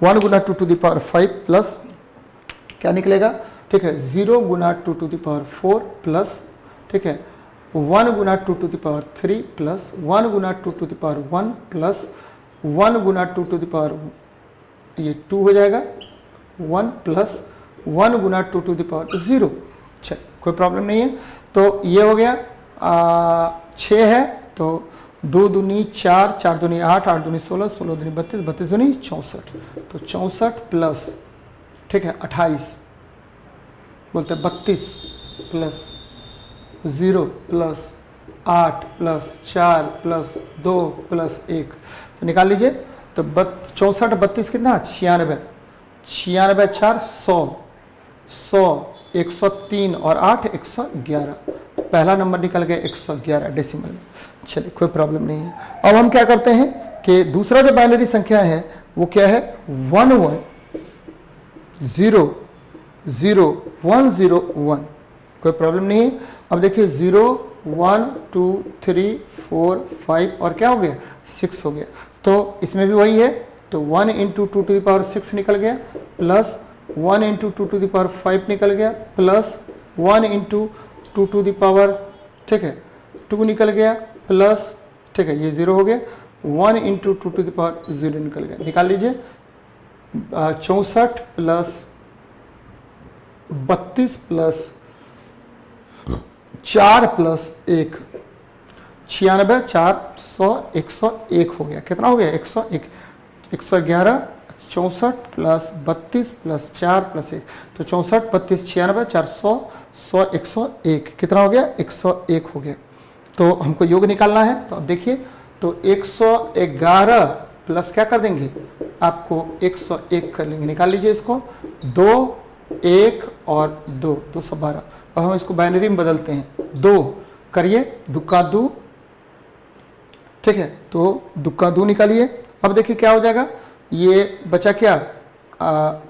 1 गुना 2 टू द पावर 5 प्लस क्या निकलेगा, ठीक है 0 गुना 2 टू द पावर 4 प्लस, ठीक है 1 गुना 2 टू द पावर 3 प्लस 1 गुना 2 टू द पावर 1 प्लस 1 गुना 2 टू द पावर, ये 2 हो जाएगा 1 प्लस 1 गुना 2 टू द पावर 0। चल कोई प्रॉब्लम नहीं है। तो ये हो गया 6 है, तो 2 दूनी 4, 4 दूनी 8, 8 दूनी 16, 16 दूनी 32, 32 दूनी 64, तो 64 प्लस, ठीक है 28, बोलते 32 plus 0 plus 8 plus 4 plus 2 plus 1, तो निकाल लीजिए। तो 64 32 कितना, 96, 96 4 100, 100 103 और 8 111, पहला नंबर निकल गया 111 डेसिमल में। चलिए कोई प्रॉब्लम नहीं है। अब हम क्या करते हैं कि दूसरा जो बाइनरी संख्या है वो क्या है, 1 1 0 0 1 0 1, कोई प्रॉब्लम नहीं है। अब देखिए 0 1 2 3 4 5 और क्या हो गया 6 हो गया, तो इसमें भी वही है, तो 1 इंटू 2 टू द पावर 6 निकल गया plus 1 into 2 to the power 5 निकल गया plus 1 into 2 to the power, ठीक है 2 निकल गया प्लस, ठीक है ये 0 हो गया, 1 इंटू 2 टू द पावर 0 निकल गया। निकाल लीजिए 64 प्लस 32 प्लस 4 प्लस 1, 96 400 101 हो गया, कितना हो गया 101, 111 64 प्लस 32 प्लस 4 प्लस 1, तो 64 32 96 400 100 101, कितना हो गया 101 हो गया। तो हमको योग निकालना है, तो अब देखिए तो 111 प्लस क्या कर देंगे, आपको 101 कर लेंगे, निकाल लीजिए इसको, 2 1 और 2 212। अब हम इसको बाइनरी में बदलते हैं, 2 करिए दुक्का 2, ठीक है तो दुक्का 2 निकालिए। अब देखिए क्या हो जाएगा, ये बचा क्या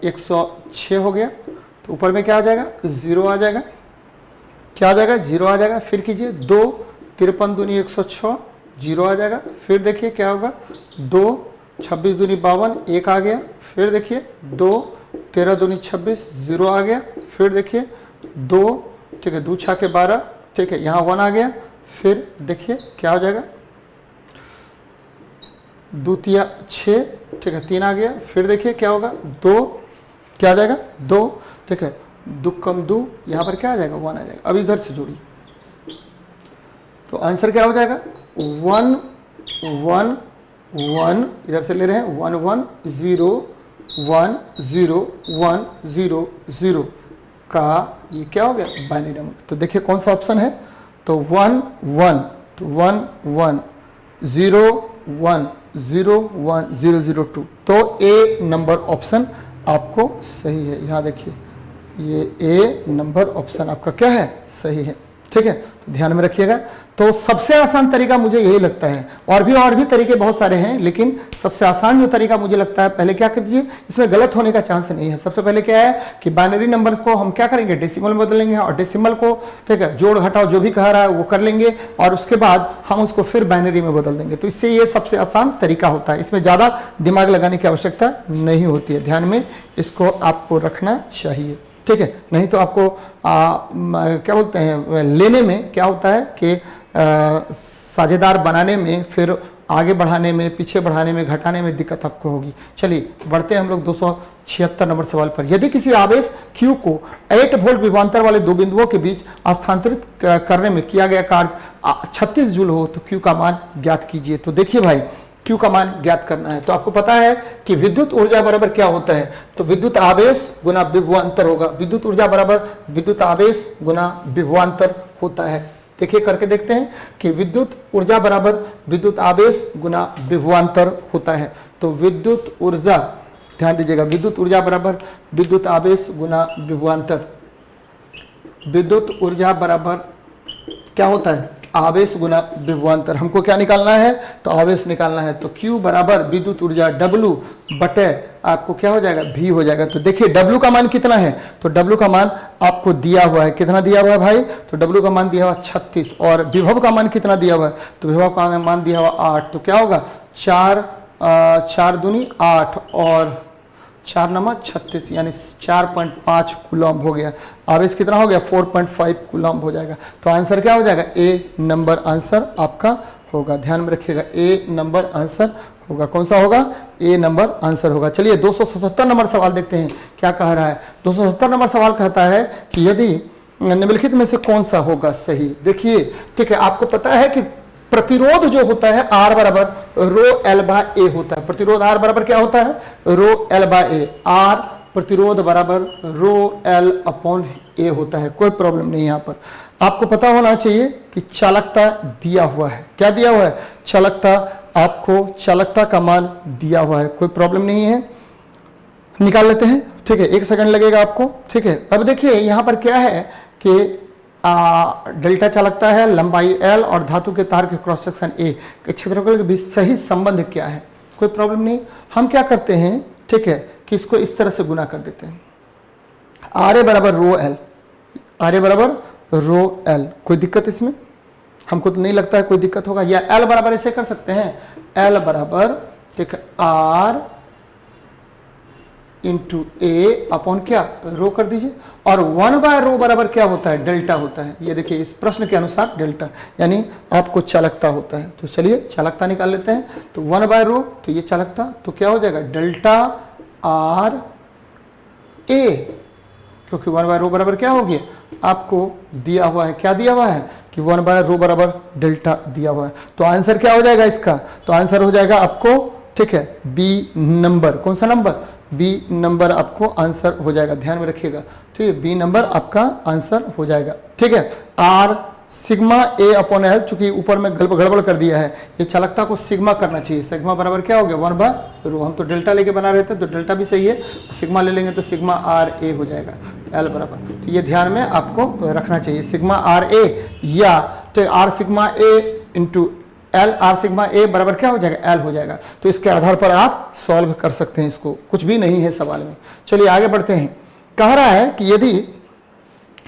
106 हो गया, तो ऊपर में क्या आ जाएगा 0 आ जाएगा, क्या आ जाएगा 0 आ जाएगा। फिर कीजिए 2 53 दूनी 106 0 आ जाएगा। फिर देखिए क्या होगा 2 26 दूनी 52 1 आ गया। फिर देखिए 2 13 दूनी 26 0 आ गया। फिर देखिए 2, ठीक है 2 6 के 12, ठीक है यहाँ 1 आ गया। फिर देखिए क्या हो जाएगा 2 3 6, ठीक है 3 आ गया। फिर देखिए क्या होगा 2, क्या आ जाएगा 2, ठीक है 2 कम 2, यहाँ पर क्या आ जाएगा 1 आ जाएगा। अब इधर से जोड़िए, तो आंसर क्या हो जाएगा 1 1 1, इधर से ले रहे हैं 1 1 0 1 0 1 0 0 का ये क्या हो गया बाइनरी नंबर। तो देखिए कौन सा ऑप्शन है, तो 1 1, तो 1 1 0 1 0 1 0 0 2, तो ए नंबर ऑप्शन आपको सही है। यहाँ देखिए ये ए नंबर ऑप्शन आपका क्या है सही है, ठीक है तो ध्यान में रखिएगा। तो सबसे आसान तरीका मुझे यही लगता है, और भी तरीके बहुत सारे हैं, लेकिन सबसे आसान जो तरीका मुझे लगता है, पहले क्या कीजिए, इसमें गलत होने का चांस नहीं है। सबसे पहले क्या है कि बाइनरी नंबर को हम क्या करेंगे डेसिमल में बदलेंगे, और डेसिमल को ठीक है जोड़ घटाओ जो भी कह रहा है वो कर लेंगे, और उसके बाद हम उसको फिर बाइनरी में बदल देंगे। तो इससे ये सबसे आसान तरीका होता है, इसमें ज़्यादा दिमाग लगाने की आवश्यकता नहीं होती है। ध्यान में इसको आपको रखना चाहिए, ठीक है। नहीं तो आपको क्या बोलते हैं लेने में क्या होता है कि साझेदार बनाने में, फिर आगे बढ़ाने में, पीछे बढ़ाने में, घटाने में दिक्कत आपको होगी। चलिए बढ़ते हैं हम लोग 276 नंबर सवाल पर। यदि किसी आवेश Q को 8 वोल्ट विभवांतर वाले दो बिंदुओं के बीच स्थानांतरित करने में किया गया कार्य 36 जूल हो तो Q का मान ज्ञात कीजिए। तो देखिए भाई Q का मान ज्ञात करना है, तो आपको पता है कि विद्युत ऊर्जा बराबर क्या होता है, तो विद्युत आवेश गुना विभवांतर होगा। विद्युत ऊर्जा बराबर विद्युत आवेश गुना विभवांतर होता है। देखिए करके देखते हैं कि विद्युत ऊर्जा बराबर विद्युत आवेश गुना विभवांतर होता है। तो विद्युत ऊर्जा, ध्यान दीजिएगा, विद्युत ऊर्जा बराबर विद्युत आवेश गुना विभवांतर। विद्युत ऊर्जा बराबर क्या होता है आवेश गुना विभवांतर। हमको क्या निकालना है, तो आवेश निकालना है। तो Q बराबर विद्युत ऊर्जा W बटे आपको क्या हो जाएगा, भी हो जाएगा। तो देखिए W का मान कितना है, तो W का मान आपको दिया हुआ है, कितना दिया हुआ है भाई, तो W का मान दिया हुआ 36 और विभव का मान कितना दिया हुआ है, तो विभव का मान दिया हुआ 8। तो क्या होगा, 4 दूनी 8 और 4 नंबर 36 यानी 4.5 कूलम्ब हो गया। आवेश कितना हो गया, 4.5 कूलम्ब हो जाएगा। तो आंसर क्या हो जाएगा, ए नंबर आंसर आपका होगा। ध्यान में रखिएगा, ए नंबर आंसर होगा। कौन सा होगा, ए नंबर आंसर होगा। चलिए 277 नंबर सवाल देखते हैं क्या कह रहा है। 277 नंबर सवाल कहता है कि यदि निम्नलिखित में से कौन सा होगा सही। देखिए ठीक है, आपको पता है कि प्रतिरोध जो होता है R बराबर रो एल बाय ए होता है। प्रतिरोध R बराबर क्या होता है, rho L by A. R प्रतिरोध बराबर रो एल अपॉन ए होता है, कोई प्रॉब्लम नहीं। यहाँ पर आपको पता होना चाहिए कि चालकता दिया हुआ है। क्या दिया हुआ है, चालकता, आपको चालकता का मान दिया हुआ है, कोई प्रॉब्लम नहीं है। निकाल लेते हैं, ठीक है, 1 सेकंड लगेगा आपको, ठीक है। अब देखिए यहाँ पर क्या है कि डेल्टा चालकता है, लंबाई L और धातु के तार के क्रॉस सेक्शन A के क्षेत्रफल के बीच सही संबंध क्या है, कोई प्रॉब्लम नहीं। हम क्या करते हैं, ठीक है, कि इसको इस तरह से गुना कर देते हैं, RA बराबर रो एल, RA बराबर रो एल। कोई दिक्कत इसमें, हमको तो नहीं लगता है कोई दिक्कत होगा। या L बराबर ऐसे कर सकते हैं, L बराबर ठीक है R इंटू ए अपॉन क्या, रो कर दीजिए। और 1 बाय रो बराबर क्या होता है, डेल्टा होता है। ये देखिए इस प्रश्न के अनुसार डेल्टा यानी आपको चालकता होता है। तो चलिए चालकता निकाल लेते हैं। तो 1 बाय रो, तो ये चालकता, तो क्या हो जाएगा, डेल्टा आर ए, क्योंकि 1 बाय रो बराबर क्या हो गया, आपको दिया हुआ है, क्या दिया हुआ है कि 1 बाय रो बराबर डेल्टा दिया हुआ है। तो आंसर क्या हो जाएगा इसका, तो आंसर हो जाएगा आपको, ठीक है, बी नंबर। कौन सा नंबर, बी नंबर आपको आंसर हो जाएगा। ध्यान में रखिएगा, ठीक है, बी नंबर आपका आंसर हो जाएगा। ठीक है, R sigma A upon L, चूंकि ऊपर में गड़बड़ कर दिया है, ये चालकता को सिग्मा करना चाहिए। सिग्मा बराबर क्या हो गया, 1 बाय रो। हम तो डेल्टा लेके बना रहे थे, तो डेल्टा भी सही है, सिग्मा ले लेंगे तो सिग्मा आर ए हो जाएगा, एल बराबर। तो ये ध्यान में आपको रखना चाहिए, सिग्मा आर ए या तो r sigma a into l, r sigma a बराबर क्या हो जाएगा, एल हो जाएगा। तो इसके आधार पर आप सॉल्व कर सकते हैं इसको, कुछ भी नहीं है सवाल में। चलिए आगे बढ़ते हैं। कह रहा है कि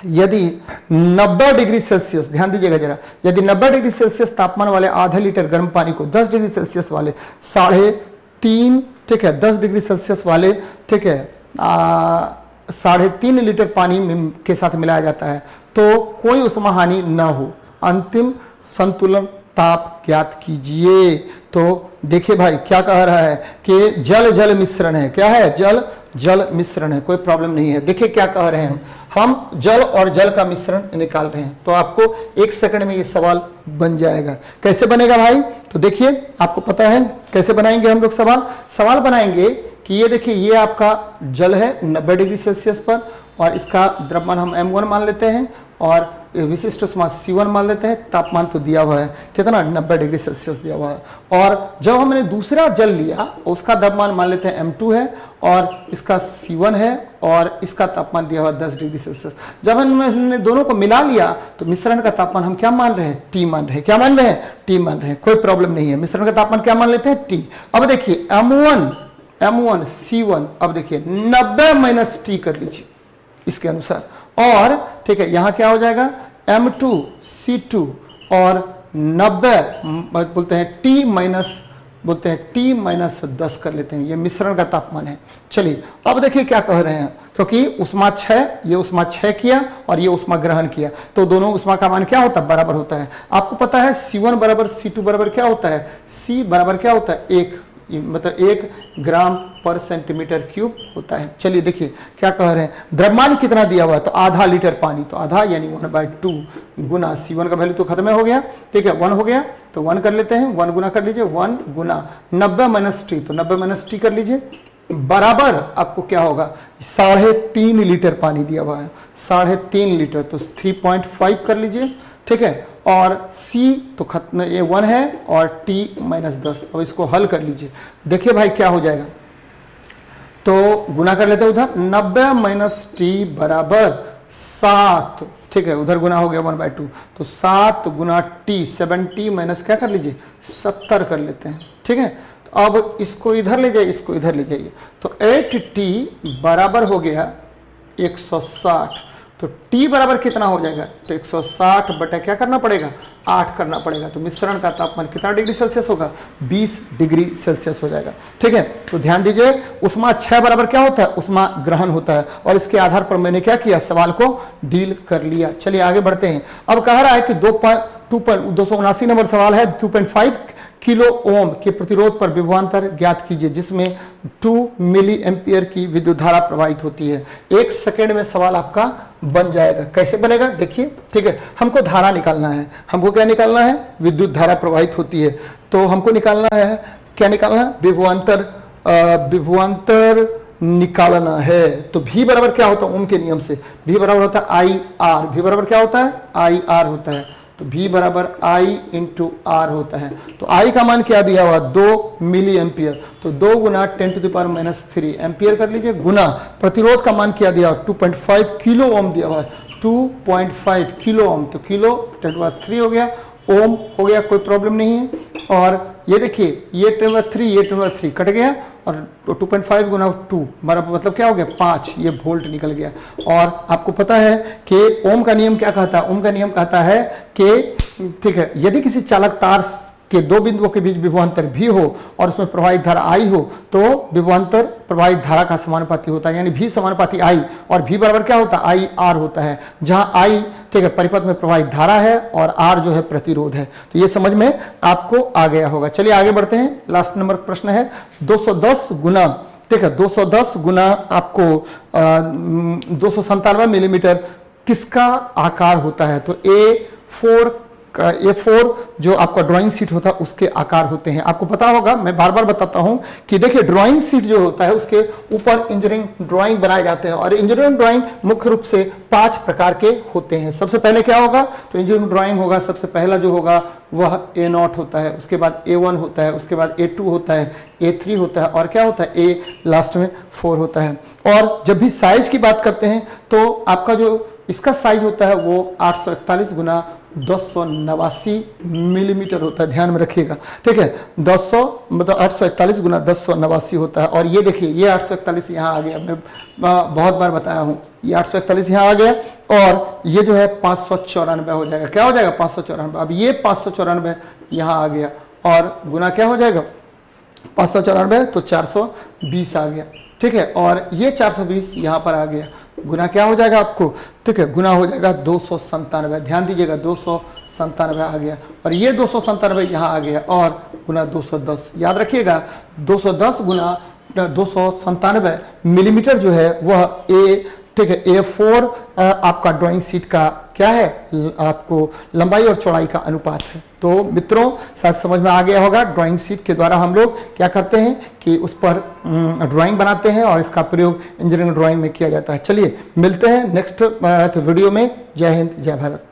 यदि 90 डिग्री सेल्सियस, ध्यान दीजिएगा जरा, यदि 90 डिग्री सेल्सियस तापमान वाले आधा लीटर गर्म पानी को 10 डिग्री सेल्सियस वाले 3.5, ठीक है, 10 डिग्री सेल्सियस वाले, ठीक है, 3.5 लीटर पानी के साथ मिलाया जाता है तो कोई उष्मा हानि न हो, अंतिम संतुलन ताप ज्ञात कीजिए। तो देखिए भाई क्या कह रहा है कि जल मिश्रण है, क्या है, जल मिश्रण है, कोई प्रॉब्लम नहीं है। देखिए क्या कह रहे हैं हम जल और जल का मिश्रण निकाल रहे हैं। तो आपको 1 सेकंड में ये सवाल बन जाएगा। कैसे बनेगा भाई, तो देखिए आपको पता है कैसे बनाएंगे हम लोग सवाल बनाएंगे कि ये देखिए ये आपका जल है 90 डिग्री सेल्सियस पर, और इसका द्रव्यमान हम m1 मान लेते हैं और विशिष्ट उष्मा C1 मान लेते हैं। तापमान तो दिया हुआ है कितना, 90 डिग्री सेल्सियस दिया हुआ है। और जब हमने दूसरा जल लिया उसका द्रव्यमान मान लेते हैं m2 है और इसका C1 है और इसका तापमान दिया हुआ 10 डिग्री सेल्सियस। जब हमने दोनों को मिला लिया तो मिश्रण का तापमान हम क्या मान रहे हैं, T मान रहे हैं। क्या मान रहे हैं, T मान रहे हैं, कोई प्रॉब्लम नहीं है। मिश्रण का तापमान क्या मान लेते हैं, T। अब देखिए M1 C1, अब देखिए 90 माइनस T कर लीजिए इसके अनुसार, और ठीक है यहाँ क्या हो जाएगा M2 C2 और 90 बोलते हैं T माइनस 10 कर लेते हैं। ये मिश्रण का तापमान है। चलिए अब देखिए क्या कह रहे हैं, क्योंकि उष्मा 6, ये उष्मा 6 किया और ये उष्मा ग्रहण किया, तो दोनों उष्मा का मान क्या होता है, बराबर होता है। आपको पता है C1 बराबर C2 बराबर क्या होता है, C बराबर क्या होता है, 1, मतलब 1 ग्राम पर सेंटीमीटर क्यूब होता है। चलिए देखिए क्या कह रहे हैं, द्रव्यमान कितना दिया हुआ है, तो आधा लीटर पानी, तो आधा यानी 1/2 गुना C1 का वैल्यू तो खत्म हो गया, ठीक है, 1 हो गया, तो 1 कर लेते हैं, 1 गुना कर लीजिए, 1 गुना 90 माइनस T, तो 90 माइनस T कर लीजिए, बराबर आपको क्या होगा, 3.5 लीटर पानी दिया हुआ है, 3.5 लीटर, तो 3.5 कर लीजिए, ठीक है। और C तो खत्म, ये 1 है और T माइनस 10। अब इसको हल कर लीजिए, देखिए भाई क्या हो जाएगा, तो गुना कर लेते हैं उधर, 90 माइनस T बराबर 7, ठीक है, उधर गुना हो गया 1/2, तो 7 गुना T 70 माइनस क्या कर लीजिए 70 कर लेते हैं, ठीक है। तो अब इसको इधर ले जाइए, इसको इधर ले जाइए, तो 8t बराबर हो गया 160। तो t बराबर कितना हो जाएगा, तो 160 बटा क्या करना पड़ेगा, 8 करना पड़ेगा। तो मिश्रण का तापमान कितना डिग्री सेल्सियस होगा, 20 डिग्री सेल्सियस हो जाएगा। ठीक है, तो ध्यान दीजिए उष्मा क्षय बराबर क्या होता है, उष्मा ग्रहण होता है। और इसके आधार पर मैंने क्या किया, सवाल को डील कर लिया। चलिए आगे बढ़ते हैं। अब कह रहा है कि 279 नंबर सवाल है, 2.5 किलो ओम के प्रतिरोध पर विभवांतर ज्ञात कीजिए जिसमें 2 मिली एम्पियर की विद्युत धारा प्रवाहित होती है। 1 सेकेंड में सवाल आपका बन जाएगा। कैसे बनेगा देखिए। ठीक है, हमको धारा निकालना है। हमको क्या निकालना है, विद्युत धारा प्रवाहित होती है, तो हमको निकालना है, क्या निकालना है, विभवांतर निकालना है। तो V बराबर क्या होता है, ओम के नियम से V बराबर होता है आई आर। V बराबर क्या होता है, आई आर होता है। तो V बराबर I इंटू आर होता है। तो I का मान क्या दिया हुआ, 2 मिली एम्पियर। तो 2 गुना 10⁻³ एम्पियर कर लीजिए, गुना प्रतिरोध का मान क्या दिया, 2.5 किलो ओम दिया हुआ है, 2.5 किलो ओम। तो किलो 10⁻³ हो गया, ओम हो गया, कोई प्रॉब्लम नहीं है। और ये देखिए ये 10⁻³ ये 10⁻³ कट गया, और 2.5 गुना 2 मतलब क्या हो गया, 5, ये वोल्ट निकल गया। और आपको पता है कि ओम का नियम क्या कहता है, ओम का नियम कहता है कि ठीक है, यदि किसी चालक तार के 2 बिंदुओं के बीच विभवांतर भी हो और उसमें प्रवाहित धारा आई हो, तो विभवांतर प्रवाहित धारा का समानुपाती होता है, यानी V समानुपाती I, और V बराबर क्या होता है, आई आर होता है, जहां I ठीक है परिपथ में प्रवाहित धारा है और R जो है प्रतिरोध है। तो ये समझ में आपको आ गया होगा। चलिए आगे बढ़ते हैं। लास्ट नंबर प्रश्न है 210 गुना, ठीक है 210 गुना आपको 297 मिलीमीटर किसका आकार होता है। तो A4 जो आपका ड्राइंग शीट होता है उसके आकार होते हैं। आपको पता होगा, मैं बार बार बताता हूं कि देखिए ड्राइंग शीट जो होता है उसके ऊपर इंजीनियरिंग ड्राइंग बनाए जाते हैं, और इंजीनियरिंग ड्राइंग मुख्य रूप से 5 प्रकार के होते हैं। सबसे पहले क्या होगा, तो इंजीनियरिंग ड्राइंग होगा, सबसे पहला जो होगा वह A0 होता है, उसके बाद A1 होता है, उसके बाद A2 होता है, A3 होता है, और क्या होता है, A लास्ट में 4 होता है। और जब भी साइज की बात करते हैं तो आपका जो इसका साइज होता है वो 841 गुना 289 मिलीमीटर होता है, ध्यान में रखिएगा। ठीक है, 200 मतलब 841 गुना 289 होता है। और ये देखिए ये 841 यहाँ आ गया, मैं बहुत बार बताया हूँ, ये 841 यहाँ आ गया, और ये जो है 594 हो जाएगा। क्या हो जाएगा, 594। अब ये 594 यहाँ आ गया, और गुना क्या हो जाएगा, 594 तो 420 आ गया। ठीक है, और ये 420 यहाँ पर आ गया, गुना क्या हो जाएगा आपको, ठीक है गुना हो जाएगा 297। ध्यान दीजिएगा 297 आ गया, और ये 297 यहाँ आ गया, और गुना 210। याद रखिएगा 210 गुना 297 मिलीमीटर जो है वह ठीक है A4 आपका ड्राइंग शीट का क्या है, आपको लंबाई और चौड़ाई का अनुपात है। तो मित्रों शायद समझ में आ गया होगा, ड्राइंग शीट के द्वारा हम लोग क्या करते हैं कि उस पर ड्राइंग बनाते हैं, और इसका प्रयोग इंजीनियरिंग ड्राइंग में किया जाता है। चलिए मिलते हैं नेक्स्ट वीडियो में। जय हिंद, जय भारत।